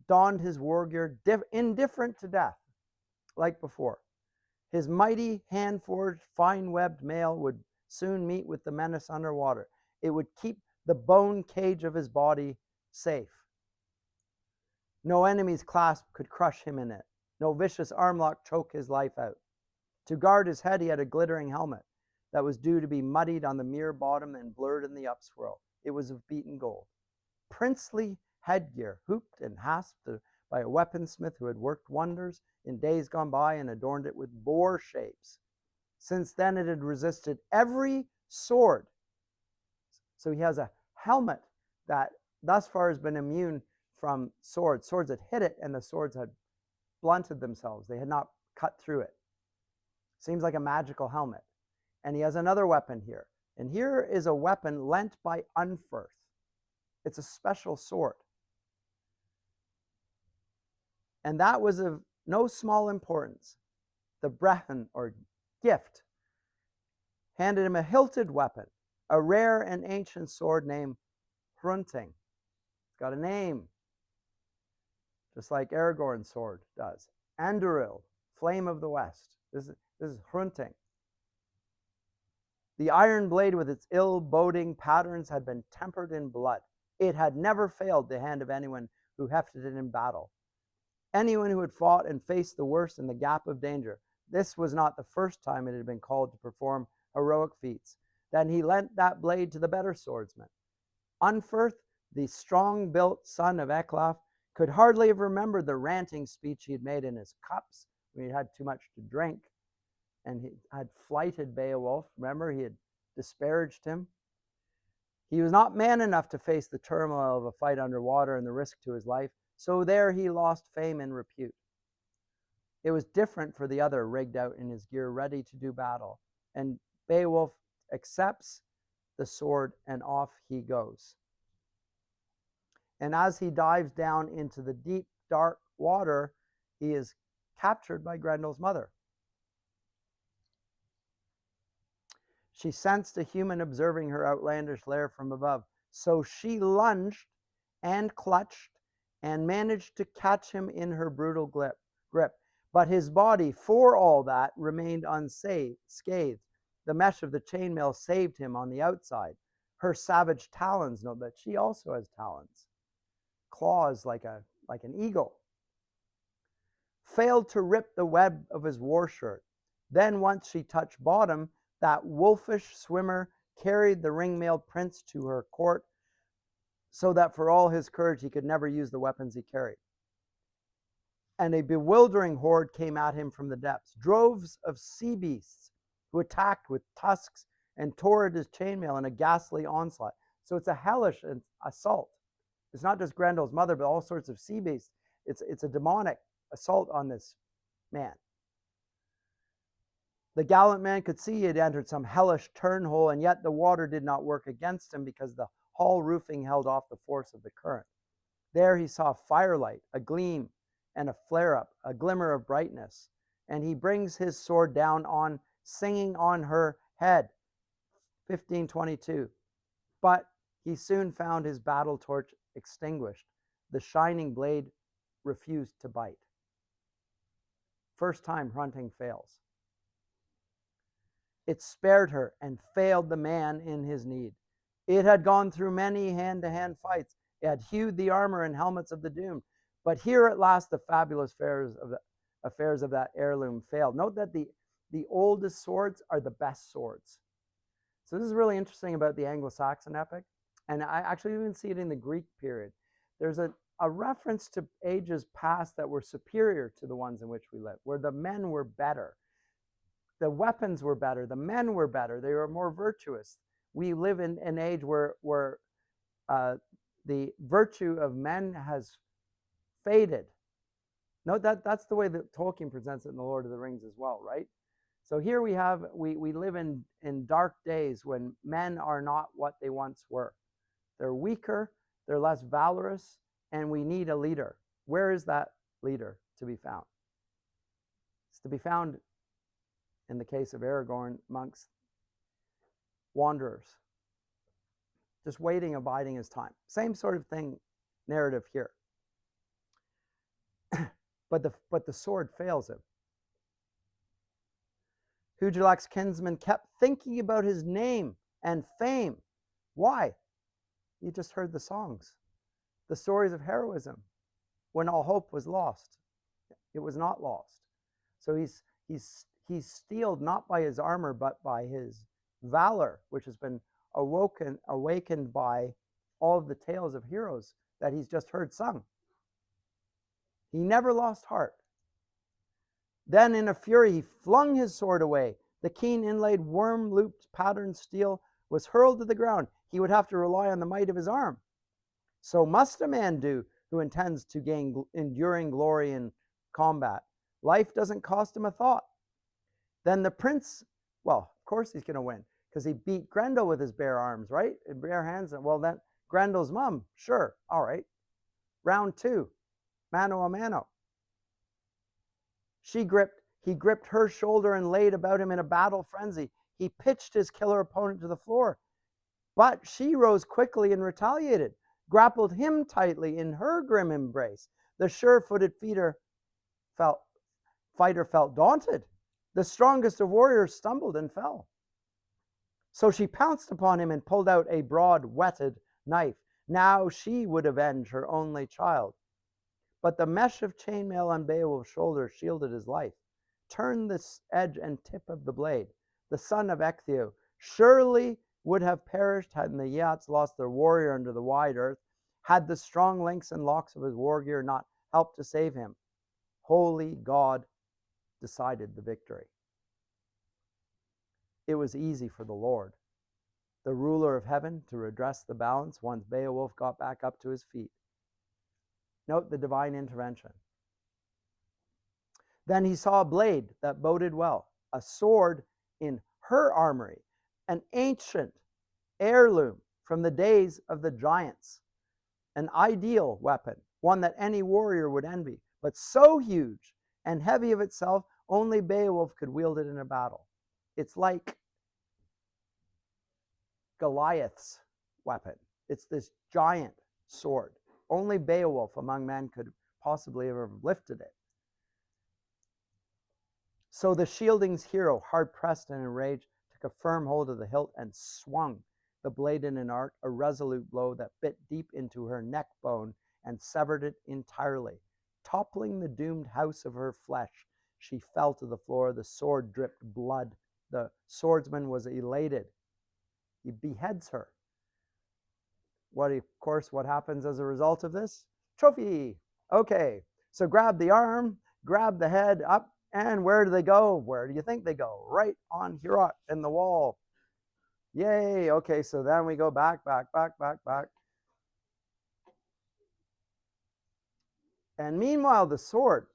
donned his war gear, indifferent to death, like before. His mighty, hand-forged, fine-webbed mail would soon meet with the menace underwater. It would keep the bone cage of his body safe. No enemy's clasp could crush him in it. No vicious armlock choke his life out. To guard his head, he had a glittering helmet that was due to be muddied on the mere bottom and blurred in the upswirl. It was of beaten gold. Princely headgear, hooped and hasped by a weaponsmith who had worked wonders in days gone by and adorned it with boar shapes. Since then it had resisted every sword. So he has a helmet that thus far has been immune from swords. Swords had hit it and the swords had blunted themselves. They had not cut through it. Seems like a magical helmet. And he has another weapon here. And here is a weapon lent by Unferth. It's a special sword. And that was of no small importance. the Breton or gift, handed him a hilted weapon, a rare and ancient sword named Hrunting. It's got a name, just like Aragorn's sword does. Anduril, Flame of the West. This is Hrunting. The iron blade with its ill-boding patterns had been tempered in blood. It had never failed the hand of anyone who hefted it in battle. Anyone who had fought and faced the worst in the gap of danger. This was not the first time it had been called to perform heroic feats. Then he lent that blade to the better swordsman. Unferth, the strong-built son of Ecglaf, could hardly have remembered the ranting speech he had made in his cups when he had too much to drink, and he had flighted Beowulf. Remember, he had disparaged him. He was not man enough to face the turmoil of a fight underwater and the risk to his life, so there he lost fame and repute. It was different for the other, rigged out in his gear, ready to do battle, and Beowulf accepts the sword, and off he goes. And as he dives down into the deep, dark water, he is captured by Grendel's mother. She sensed a human observing her outlandish lair from above, so she lunged and clutched and managed to catch him in her brutal grip. But his body, for all that, remained unscathed. The mesh of the chainmail saved him on the outside. Her savage talons, note that she also has talons, claws like an eagle, failed to rip the web of his war shirt. Then once she touched bottom, that wolfish swimmer carried the ring-mailed prince to her court, so that for all his courage he could never use the weapons he carried. And a bewildering horde came at him from the depths, droves of sea beasts who attacked with tusks and tore at his chainmail in a ghastly onslaught. So it's a hellish assault. It's not just Grendel's mother, but all sorts of sea beasts. It's a demonic assault on this man. The gallant man could see he had entered some hellish turnhole, and yet the water did not work against him because the hall roofing held off the force of the current. There he saw firelight, a gleam, and a flare-up, a glimmer of brightness, and he brings his sword down on, singing on her head, 1522. But he soon found his battle torch extinguished. The shining blade refused to bite. First time Hrunting fails. It spared her and failed the man in his need. It had gone through many hand-to-hand fights. It had hewed the armor and helmets of the doomed. But here at last the fabulous affairs of that heirloom failed. Note that the oldest swords are the best swords. So this is really interesting about the Anglo-Saxon epic. And I actually even see it in the Greek period. There's a reference to ages past that were superior to the ones in which we live, where the men were better. The weapons were better. The men were better. They were more virtuous. We live in an age where the virtue of men has faded. Note that that's the way that Tolkien presents it in The Lord of the Rings as well, right? So here we live in dark days when men are not what they once were. They're weaker, they're less valorous, and we need a leader. Where is that leader to be found? It's to be found, in the case of Aragorn, amongst wanderers, just waiting, abiding his time. Same sort of thing, narrative here. but the sword fails him. Hugelax's kinsman kept thinking about his name and fame. Why? You just heard the songs, the stories of heroism, when all hope was lost. It was not lost. So he's steeled not by his armor, but by his valor, which has been awakened by all of the tales of heroes that he's just heard sung. He never lost heart. Then in a fury, he flung his sword away. The keen inlaid worm-looped patterned steel was hurled to the ground. He would have to rely on the might of his arm. So must a man do who intends to gain enduring glory in combat. Life doesn't cost him a thought. Then the prince, well, of course he's going to win, because he beat Grendel with his bare arms, right? Bare hands. Well, then Grendel's mom, sure, all right. Round 2, mano a mano. He gripped her shoulder and laid about him in a battle frenzy. He pitched his killer opponent to the floor. But she rose quickly and retaliated, grappled him tightly in her grim embrace. The sure-footed fighter felt daunted. The strongest of warriors stumbled and fell. So she pounced upon him and pulled out a broad, whetted knife. Now she would avenge her only child. But the mesh of chainmail on Beowulf's shoulder shielded his life. Turn this edge and tip of the blade. The son of Ectheo surely would have perished had the Geats lost their warrior under the wide earth, had the strong links and locks of his war gear not helped to save him. Holy God decided the victory. It was easy for the Lord, the ruler of heaven, to redress the balance once Beowulf got back up to his feet. Note the divine intervention. Then he saw a blade that boded well, a sword in her armory, an ancient heirloom from the days of the giants, an ideal weapon, one that any warrior would envy, but so huge and heavy of itself, only Beowulf could wield it in a battle. It's like Goliath's weapon. It's this giant sword. Only Beowulf among men could possibly have lifted it. So the shielding's hero, hard-pressed and enraged, took a firm hold of the hilt and swung the blade in an arc, a resolute blow that bit deep into her neck bone and severed it entirely. Toppling the doomed house of her flesh, she fell to the floor. The sword dripped blood. The swordsman was elated. He beheads her. What happens as a result of this? Trophy. Okay, so grab the arm, grab the head up, and where do they go? Where do you think they go? Right on Heorot in the wall. Yay. Okay, so then we go back. And meanwhile, the sword,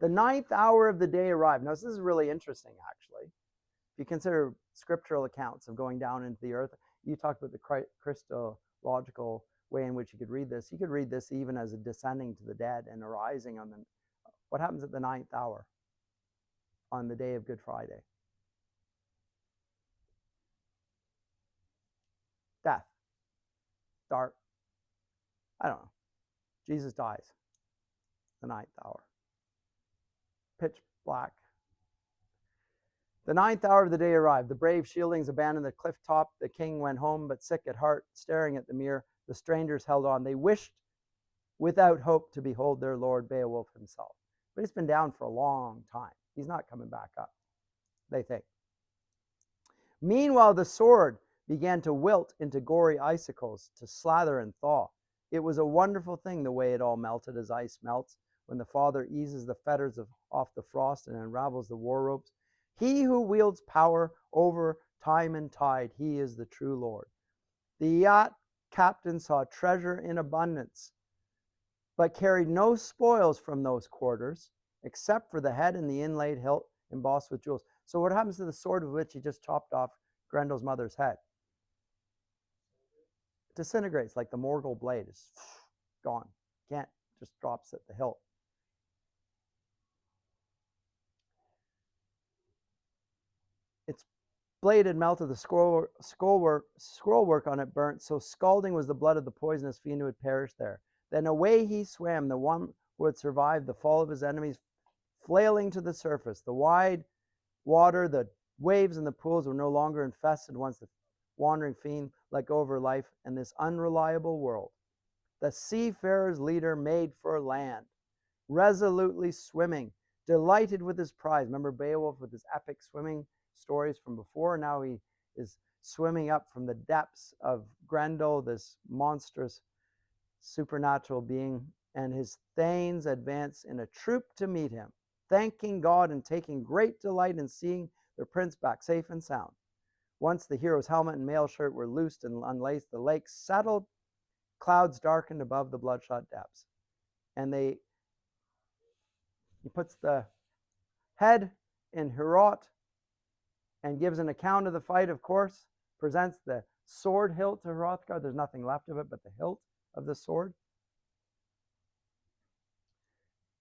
the 9th hour of the day arrived. Now, this is really interesting, actually. If you consider scriptural accounts of going down into the earth, you talked about the Christological way in which you could read this. You could read this even as a descending to the dead and arising on the. What happens at the 9th hour on the day of Good Friday? Death. Dark. I don't know. Jesus dies. The 9th hour. Pitch black. The 9th hour of the day arrived. The brave shieldings abandoned the cliff top. The king went home, but sick at heart, staring at the mirror. The strangers held on. They wished without hope to behold their lord Beowulf himself. But he's been down for a long time. He's not coming back up, they think. Meanwhile, the sword began to wilt into gory icicles, to slather and thaw. It was a wonderful thing the way it all melted as ice melts when the Father eases the fetters off the frost and unravels the war ropes. He who wields power over time and tide, he is the true Lord. The yacht captain saw treasure in abundance, but carried no spoils from those quarters, except for the head and the inlaid hilt embossed with jewels. So what happens to the sword with which he just chopped off Grendel's mother's head? It disintegrates like the Morgul blade. It's gone. Can't, just drops at the hilt. Its blade had melted, the scroll work on it burnt, so scalding was the blood of the poisonous fiend who had perished there. Then away he swam, the one who had survived the fall of his enemies, flailing to the surface. The wide water, the waves, and the pools were no longer infested once the wandering fiend let go of her life in this unreliable world. The seafarer's leader made for land, resolutely swimming, delighted with his prize. Remember Beowulf with his epic swimming stories from before? Now he is swimming up from the depths of Grendel, this monstrous supernatural being, and his thanes advance in a troop to meet him, thanking God and taking great delight in seeing their prince back safe and sound. Once the hero's helmet and mail shirt were loosed and unlaced, the lake settled, clouds darkened above the bloodshot depths. And he puts the head in Heorot and gives an account of the fight, of course, presents the sword hilt to Hrothgar. There's nothing left of it but the hilt of the sword.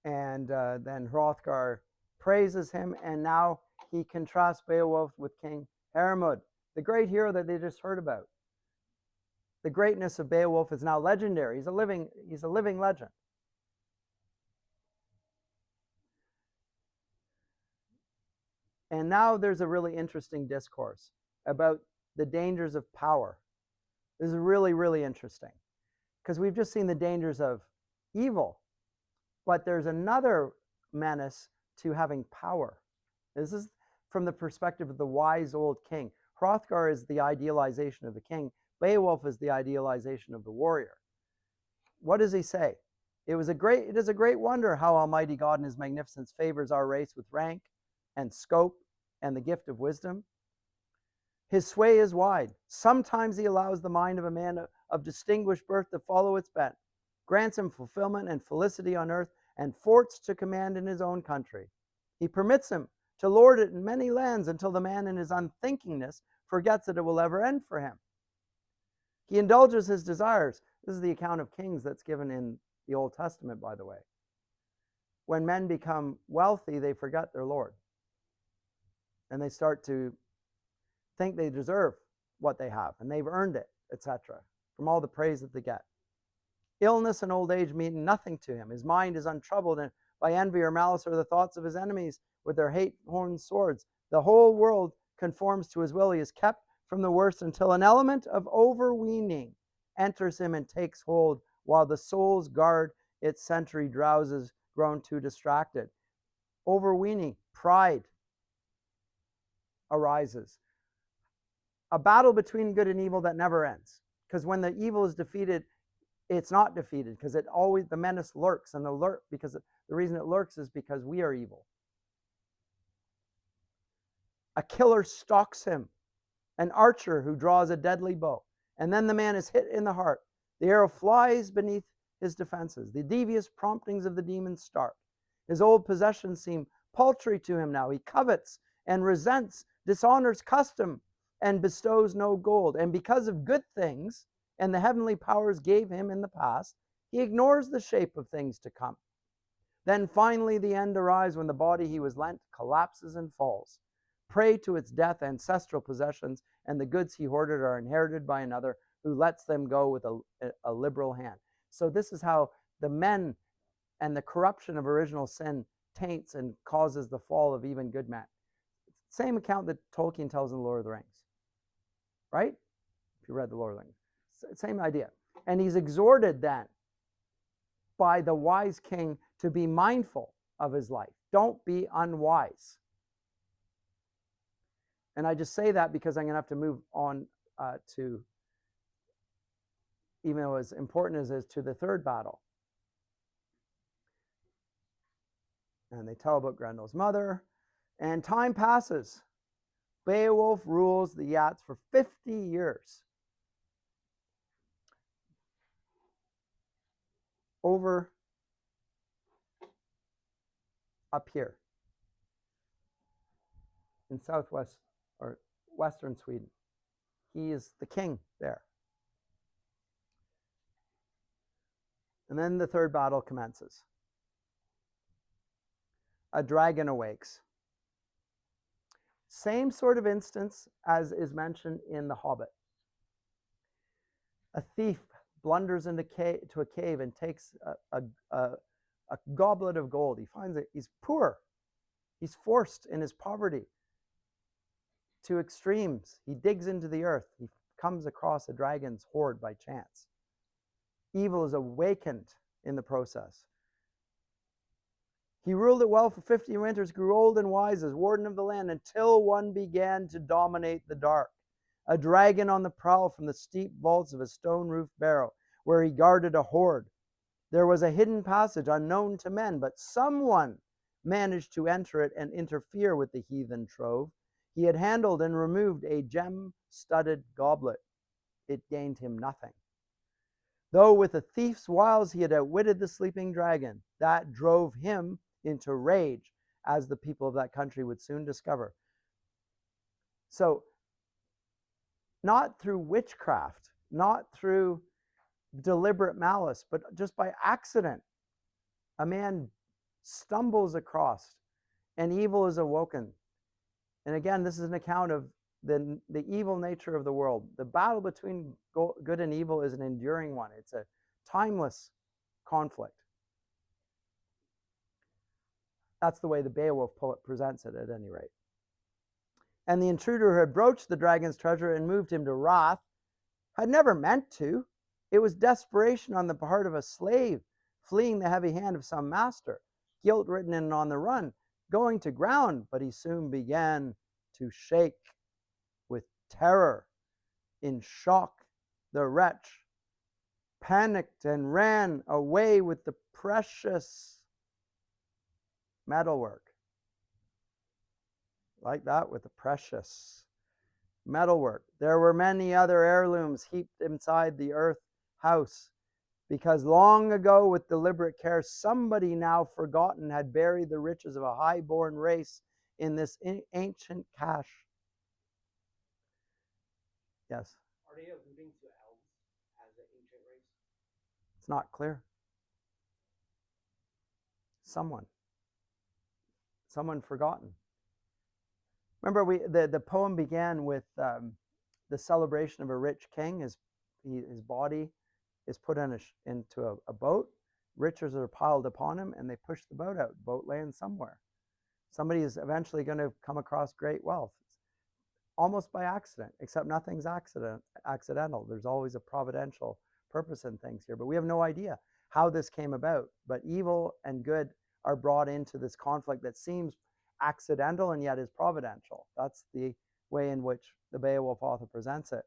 And then Hrothgar praises him, and now he contrasts Beowulf with King Hermod, the great hero that they just heard about. The greatness of Beowulf is now legendary. He's a living legend. And now there's a really interesting discourse about the dangers of power. This is really, really interesting because we've just seen the dangers of evil, but there's another menace to having power. This is from the perspective of the wise old king. Hrothgar is the idealization of the king. Beowulf is the idealization of the warrior. What does he say? It is a great wonder how Almighty God in his magnificence favors our race with rank and scope and the gift of wisdom. His sway is wide. Sometimes he allows the mind of a man of distinguished birth to follow its bent, grants him fulfillment and felicity on earth, and forts to command in his own country. He permits him to lord it in many lands until the man in his unthinkingness forgets that it will ever end for him. He indulges his desires. This is the account of kings that's given in the Old Testament, by the way. When men become wealthy, they forget their Lord. And they start to think they deserve what they have, and they've earned it, etc., from all the praise that they get. Illness and old age mean nothing to him. His mind is untroubled by envy or malice or the thoughts of his enemies with their hate-horned swords. The whole world conforms to his will. He is kept from the worst until an element of overweening enters him and takes hold, while the soul's guard its sentry drowses, grown too distracted. Overweening, pride arises. A battle between good and evil that never ends. Because when the evil is defeated, it's not defeated, because the menace lurks, and because the reason it lurks is because we are evil. A killer stalks him, an archer who draws a deadly bow, and then the man is hit in the heart. The arrow flies beneath his defenses. The devious promptings of the demon start. His old possessions seem paltry to him now. He covets and resents, dishonors custom, and bestows no gold. And because of good things and the heavenly powers gave him in the past, he ignores the shape of things to come. Then finally the end arrives when the body he was lent collapses and falls, prey to its death. Ancestral possessions and the goods he hoarded are inherited by another who lets them go with a liberal hand. So this is how the men and the corruption of original sin taints and causes the fall of even good men. Same account that Tolkien tells in The Lord of the Rings, right? If you read The Lord of the Rings. Same idea. And he's exhorted then by the wise king to be mindful of his life. Don't be unwise. And I just say that because I'm going to have to move on to, even though as important as it is, to the third battle. And they tell about Grendel's mother. And time passes. Beowulf rules the Geats for 50 years. Over up here in southwest or western Sweden. He is the king there. And then the third battle commences. A dragon awakes. Same sort of instance as is mentioned in The Hobbit. A thief blunders into a cave and takes a goblet of gold. He finds that he's poor. He's forced in his poverty to extremes. He digs into the earth. He comes across a dragon's hoard by chance. Evil is awakened in the process. He ruled it well for 50 winters, grew old and wise as warden of the land, until one began to dominate the dark. A dragon on the prowl from the steep vaults of a stone-roofed barrow, where he guarded a hoard. There was a hidden passage unknown to men, but someone managed to enter it and interfere with the heathen trove. He had handled and removed a gem-studded goblet. It gained him nothing. Though with a thief's wiles he had outwitted the sleeping dragon, that drove him into rage, as the people of that country would soon discover. So, not through witchcraft, not through deliberate malice, but just by accident, a man stumbles across and evil is awoken. And again, this is an account of the evil nature of the world. The battle between good and evil is an enduring one. It's a timeless conflict. That's the way the Beowulf poet presents it, at any rate. And the intruder who had broached the dragon's treasure and moved him to wrath had never meant to. It was desperation on the part of a slave fleeing the heavy hand of some master, guilt-ridden and on the run, going to ground, but he soon began to shake with terror. In shock, the wretch panicked and ran away with the precious metalwork. Like that, with the precious metalwork. There were many other heirlooms heaped inside the earth house, because long ago, with deliberate care, somebody now forgotten had buried the riches of a high-born race in this ancient cache. Yes? Are they alluding to elves as an ancient race? It's not clear. Someone forgotten. Remember, the poem began with the celebration of a rich king. His body is put into a boat. Riches are piled upon him, and they push the boat out. The boat lands somewhere. Somebody is eventually going to come across great wealth, almost by accident, except nothing's accidental. There's always a providential purpose in things here, but we have no idea how this came about. But evil and good are brought into this conflict that seems accidental and yet is providential. That's the way in which the Beowulf author presents it.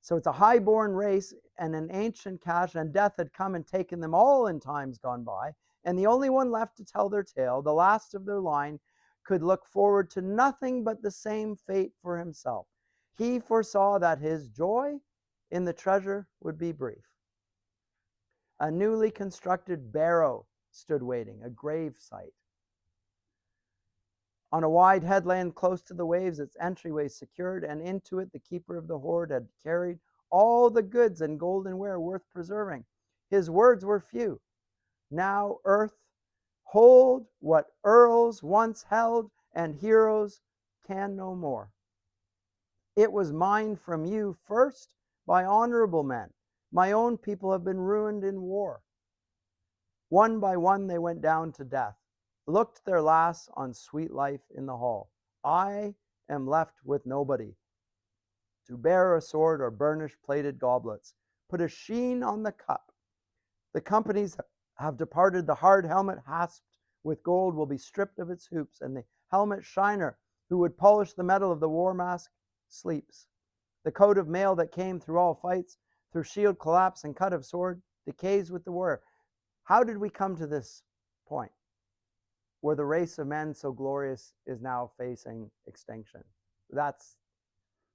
So it's a high-born race and an ancient cache, and death had come and taken them all in times gone by, and the only one left to tell their tale, the last of their line, could look forward to nothing but the same fate for himself. He foresaw that his joy in the treasure would be brief. A newly constructed barrow stood waiting, a grave site. On a wide headland close to the waves, its entryway secured, and into it the keeper of the hoard had carried all the goods and golden ware worth preserving. His words were few. Now, earth, hold what earls once held, and heroes can no more. It was mine from you first by honorable men. My own people have been ruined in war. One by one they went down to death, looked their last on sweet life in the hall. I am left with nobody to bear a sword or burnish plated goblets, put a sheen on the cup. The companies have departed. The hard helmet hasped with gold will be stripped of its hoops, and the helmet shiner who would polish the metal of the war mask sleeps. The coat of mail that came through all fights, through shield collapse and cut of sword, decays with the wearer. How did we come to this point where the race of men so glorious is now facing extinction?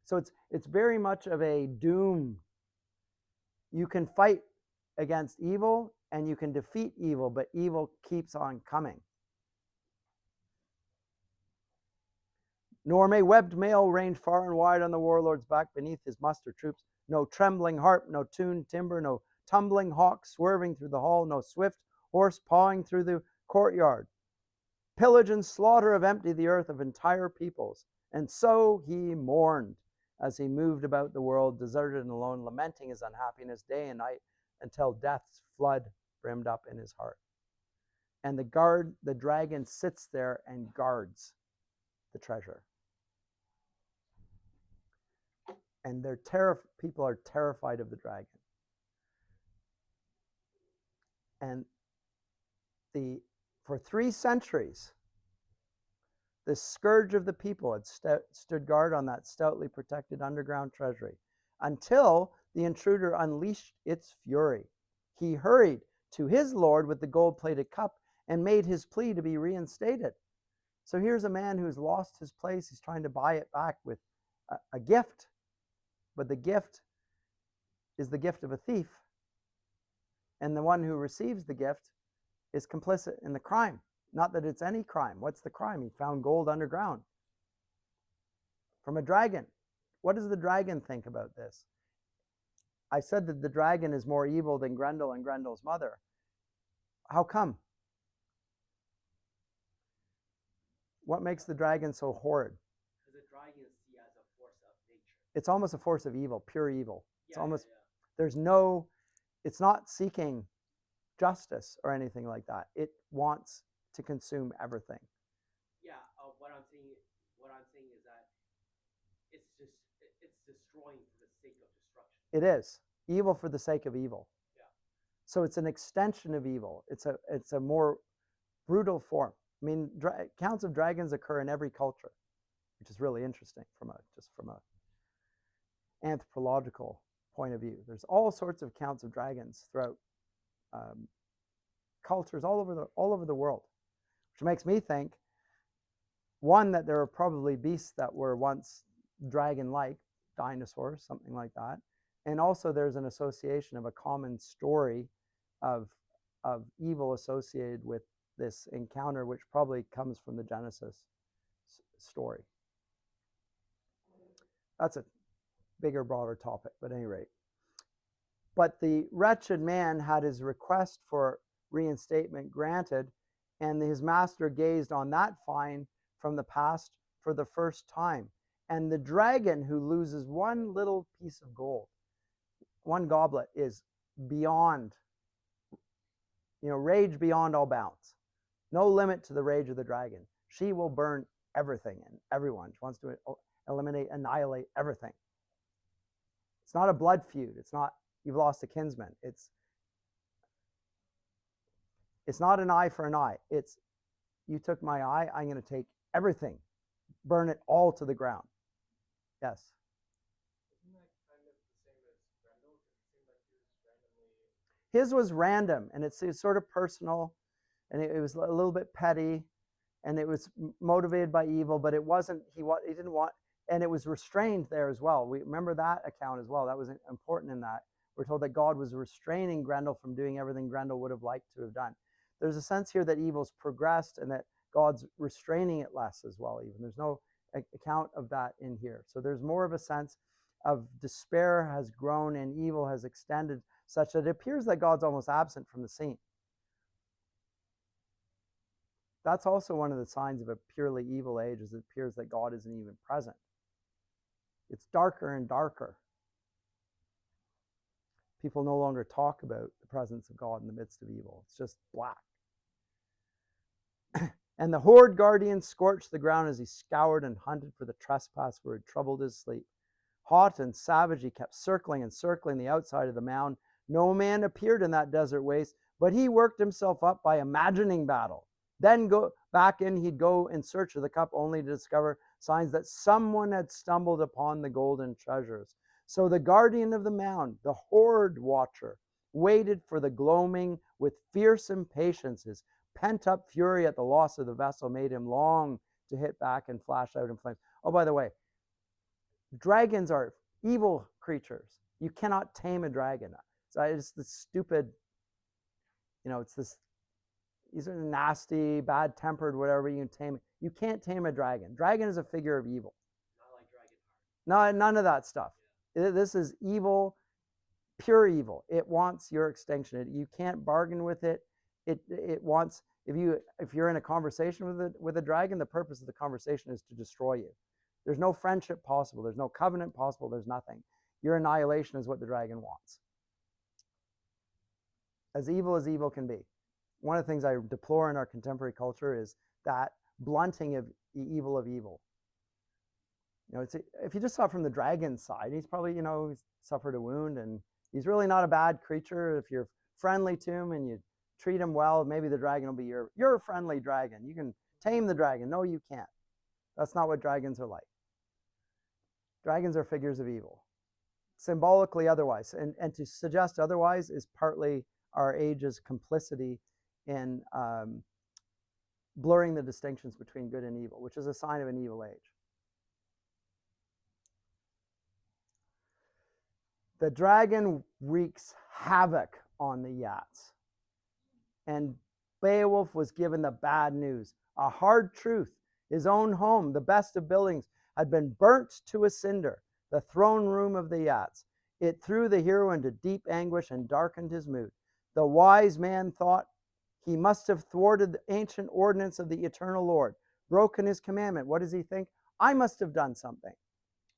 So it's very much of a doom. You can fight against evil and you can defeat evil, but evil keeps on coming. Nor may webbed mail range far and wide on the warlord's back beneath his muster troops. No trembling harp, no tuned timbre, no tumbling hawk swerving through the hall, no swift horse pawing through the courtyard. Pillage and slaughter have emptied the earth of entire peoples. And so he mourned as he moved about the world, deserted and alone, lamenting his unhappiness day and night until death's flood brimmed up in his heart. And the dragon sits there and guards the treasure. And people are terrified of the dragon. And for 3 centuries, the scourge of the people had stood guard on that stoutly protected underground treasury until the intruder unleashed its fury. He hurried to his lord with the gold-plated cup and made his plea to be reinstated. So here's a man who's lost his place. He's trying to buy it back with a gift, but the gift is the gift of a thief. And the one who receives the gift is complicit in the crime. Not that it's any crime. What's the crime? He found gold underground from a dragon. What does the dragon think about this? I said that the dragon is more evil than Grendel and Grendel's mother. How come? What makes the dragon so horrid? Because the dragon is seen as a force of nature. It's almost a force of evil, pure evil. It's Yeah, almost, yeah, yeah. there's no, it's not seeking justice or anything like that. It wants to consume everything. Yeah, what I'm saying is that it's destroying for the sake of destruction. It is evil for the sake of evil. Yeah. So it's an extension of evil. It's a more brutal form. I mean, accounts of dragons occur in every culture, which is really interesting from a anthropological point of view. There's all sorts of accounts of dragons throughout cultures all over the world, which makes me think, one, that there are probably beasts that were once dragon-like, dinosaurs, something like that, and also there's an association of a common story of evil associated with this encounter, which probably comes from the Genesis story. That's a bigger, broader topic, but at any rate. But the wretched man had his request for reinstatement granted, and his master gazed on that fine from the past for the first time. And the dragon who loses one little piece of gold, one goblet, is beyond, rage beyond all bounds. No limit to the rage of the dragon. She will burn everything and everyone. She wants to annihilate everything. It's not a blood feud. It's not you've lost a kinsman. It's not an eye for an eye. It's you took my eye, I'm going to take everything, burn it all to the ground. Yes. Isn't that kind of the same as Grendel? Because it seemed like he was just randomly. His was random, and it's sort of personal, and it was a little bit petty, and it was motivated by evil, but it wasn't. He didn't want, and it was restrained there as well. We remember that account as well. That was important in that. We're told that God was restraining Grendel from doing everything Grendel would have liked to have done. There's a sense here that evil's progressed and that God's restraining it less as well, even. There's no account of that in here. So there's more of a sense of despair has grown and evil has extended such that it appears that God's almost absent from the scene. That's also one of the signs of a purely evil age, is it appears that God isn't even present. It's darker and darker. People no longer talk about the presence of God in the midst of evil. It's just black. And the horde guardian scorched the ground as he scoured and hunted for the trespass where it troubled his sleep. Hot and savage, he kept circling and circling the outside of the mound. No man appeared in that desert waste, but he worked himself up by imagining battle. Then go back in, he'd go in search of the cup, only to discover signs that someone had stumbled upon the golden treasures. So the guardian of the mound, the horde watcher, waited for the gloaming with fierce impatience. His pent-up fury at the loss of the vessel made him long to hit back and flash out in flames. Oh, by the way, dragons are evil creatures. You cannot tame a dragon. So it's this stupid, it's this, these are nasty, bad-tempered, whatever you can tame. You can't tame a dragon. Dragon is a figure of evil. Not like Dragonheart. No, none of that stuff. This is evil, pure evil. It wants your extinction. You can't bargain with it. It wants, if you're in a conversation with a dragon, the purpose of the conversation is to destroy you. There's no friendship possible. There's no covenant possible. There's nothing. Your annihilation is what the dragon wants. As evil can be. One of the things I deplore in our contemporary culture is that blunting of the evil of evil. If you just saw it from the dragon's side, he's probably, he's suffered a wound and he's really not a bad creature. If you're friendly to him and you treat him well, maybe the dragon will be your friendly dragon. You can tame the dragon. No, you can't. That's not what dragons are like. Dragons are figures of evil. Symbolically otherwise. And to suggest otherwise is partly our age's complicity in blurring the distinctions between good and evil, which is a sign of an evil age. The dragon wreaks havoc on the Yats. And Beowulf was given the bad news, a hard truth. His own home, the best of buildings, had been burnt to a cinder, the throne room of the Yats. It threw the hero into deep anguish and darkened his mood. The wise man thought he must have thwarted the ancient ordinance of the eternal Lord, broken his commandment. What does he think? I must have done something.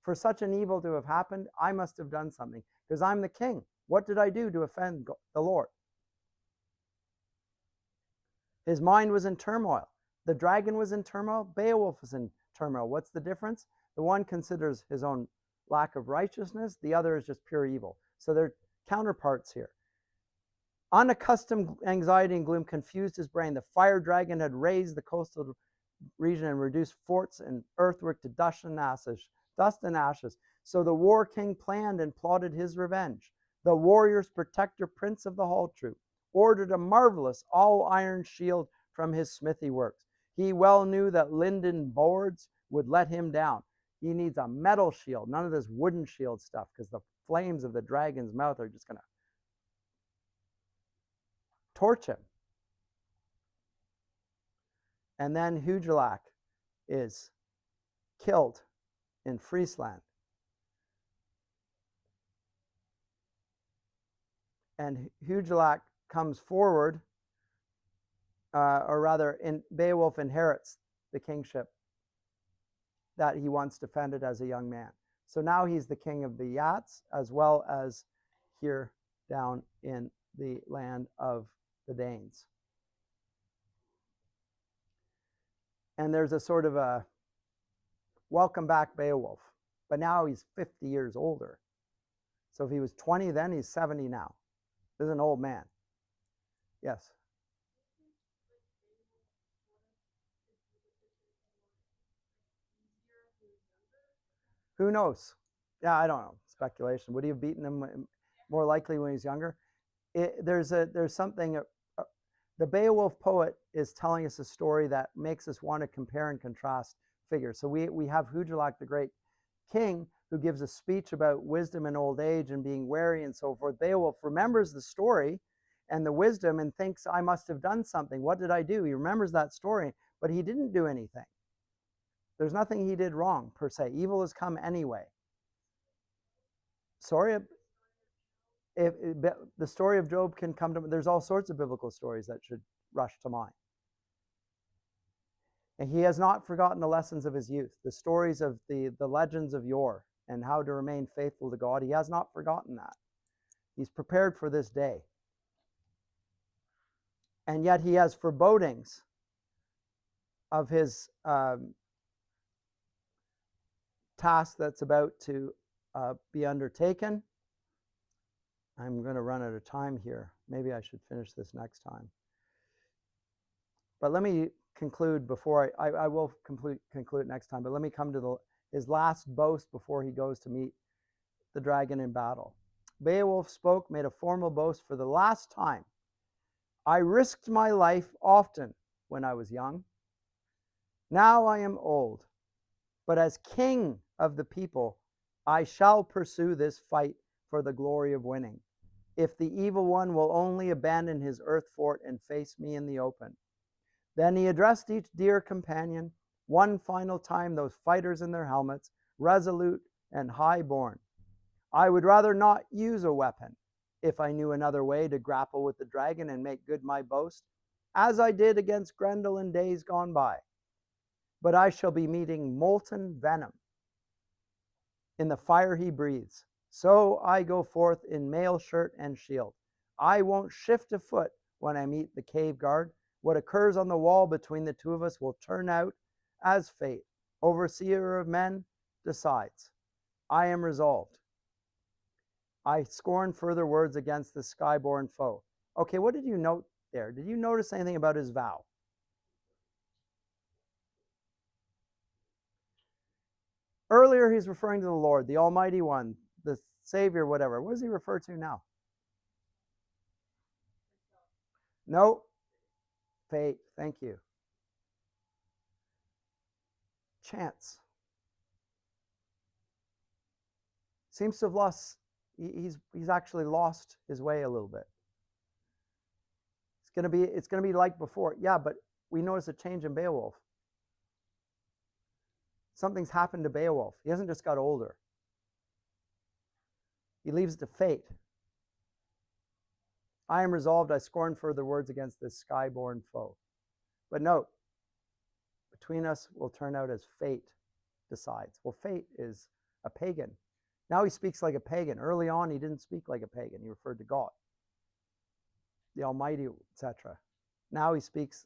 For such an evil to have happened, I must have done something because I'm the king. What did I do to offend the Lord? His mind was in turmoil. The dragon was in turmoil. Beowulf was in turmoil. What's the difference? The one considers his own lack of righteousness. The other is just pure evil. So they're counterparts here. Unaccustomed anxiety and gloom confused his brain. The fire dragon had raised the coastal region and reduced forts and earthwork to dust and ashes. So the war king planned and plotted his revenge. The warrior's protector, prince of the hall troop, ordered a marvelous all-iron shield from his smithy works. He well knew that linden boards would let him down. He needs a metal shield, none of this wooden shield stuff, because the flames of the dragon's mouth are just going to torch him. And then Hugelac is killed in Friesland. And Hugelac comes forward, or rather, Beowulf inherits the kingship that he once defended as a young man. So now he's the king of the Yats, as well as here down in the land of the Danes. And there's a sort of a welcome back Beowulf, but now he's 50 years older. So if he was 20 then, he's 70 now. This is an old man. Yes. Who knows? Yeah, I don't know. Speculation. Would he have beaten him more likely when he's younger? There's something. The Beowulf poet is telling us a story that makes us want to compare and contrast figures. So we have Hugelac, the great king, who gives a speech about wisdom in old age and being wary and so forth. Beowulf remembers the story and the wisdom and thinks, I must have done something. What did I do? He remembers that story, but he didn't do anything. There's nothing he did wrong, per se. Evil has come anyway. Sorry, if the story of Job can come to, there's all sorts of biblical stories that should rush to mind. And he has not forgotten the lessons of his youth, the stories of the legends of yore and how to remain faithful to God. He has not forgotten that. He's prepared for this day. And yet he has forebodings of his task that's about to be undertaken. I'm going to run out of time here. Maybe I should finish this next time. But let me conclude before I will conclude next time. But let me come to his last boast before he goes to meet the dragon in battle. Beowulf spoke, made a formal boast for the last time. I risked my life often when I was young. Now I am old. But as king of the people, I shall pursue this fight for the glory of winning. If the evil one will only abandon his earth fort and face me in the open. Then he addressed each dear companion one final time, those fighters in their helmets, resolute and high-born. I would rather not use a weapon if I knew another way to grapple with the dragon and make good my boast, as I did against Grendel in days gone by. But I shall be meeting molten venom in the fire he breathes. So I go forth in mail shirt and shield. I won't shift a foot when I meet the cave guard. What occurs on the wall between the two of us will turn out as fate, overseer of men, decides. I am resolved. I scorn further words against the sky-born foe. Okay, what did you note there? Did you notice anything about his vow? Earlier, he's referring to the Lord, the Almighty One, the Savior, whatever. What does he refer to now? No. Fate. Thank you. Chance. Seems to have lost, he's actually lost his way a little bit. It's gonna be like before. Yeah, but we notice a change in Beowulf. Something's happened to Beowulf. He hasn't just got older. He leaves it to fate. I am resolved, I scorn further words against this sky-born foe. But note, between us will turn out as fate decides. Well, fate is a pagan. Now he speaks like a pagan. Early on, he didn't speak like a pagan. He referred to God, the Almighty, etc. Now he speaks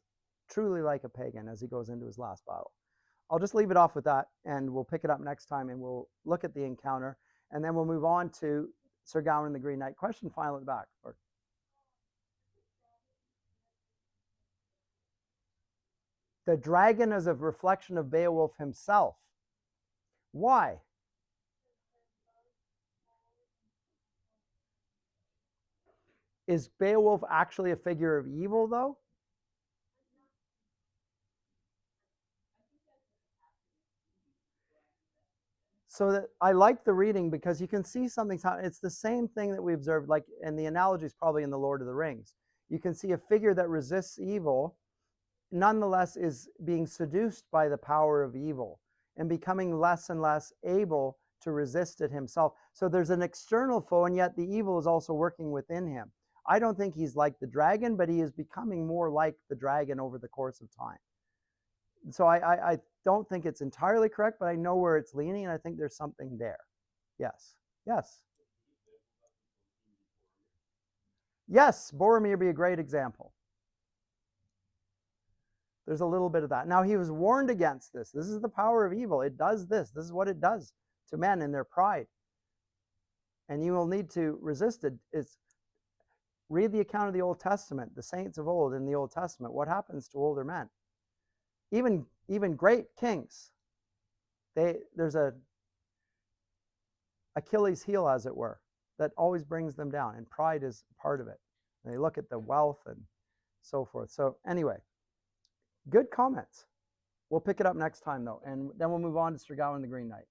truly like a pagan as he goes into his last battle. I'll just leave it off with that, and we'll pick it up next time, and we'll look at the encounter, and then we'll move on to Sir Gawain and the Green Knight. Question final at the back. The dragon is a reflection of Beowulf himself. Why? Is Beowulf actually a figure of evil, though? So that I like the reading because you can see something. It's the same thing that we observed, like, and the analogy is probably in the Lord of the Rings. You can see a figure that resists evil, nonetheless is being seduced by the power of evil and becoming less and less able to resist it himself. So there's an external foe, and yet the evil is also working within him. I don't think he's like the dragon, but he is becoming more like the dragon over the course of time. So I don't think it's entirely correct, but I know where it's leaning, and I think there's something there. Yes. Yes. Yes, Boromir would be a great example. There's a little bit of that. Now, he was warned against this. This is the power of evil. It does this. This is what it does to men in their pride. And you will need to resist it. It's read the account of the Old Testament, the saints of old in the Old Testament. What happens to older men? Even great kings. There's a Achilles heel, as it were, that always brings them down, and pride is part of it. And they look at the wealth and so forth. So anyway, good comments. We'll pick it up next time, though, and then we'll move on to Sir Gawain and the Green Knight.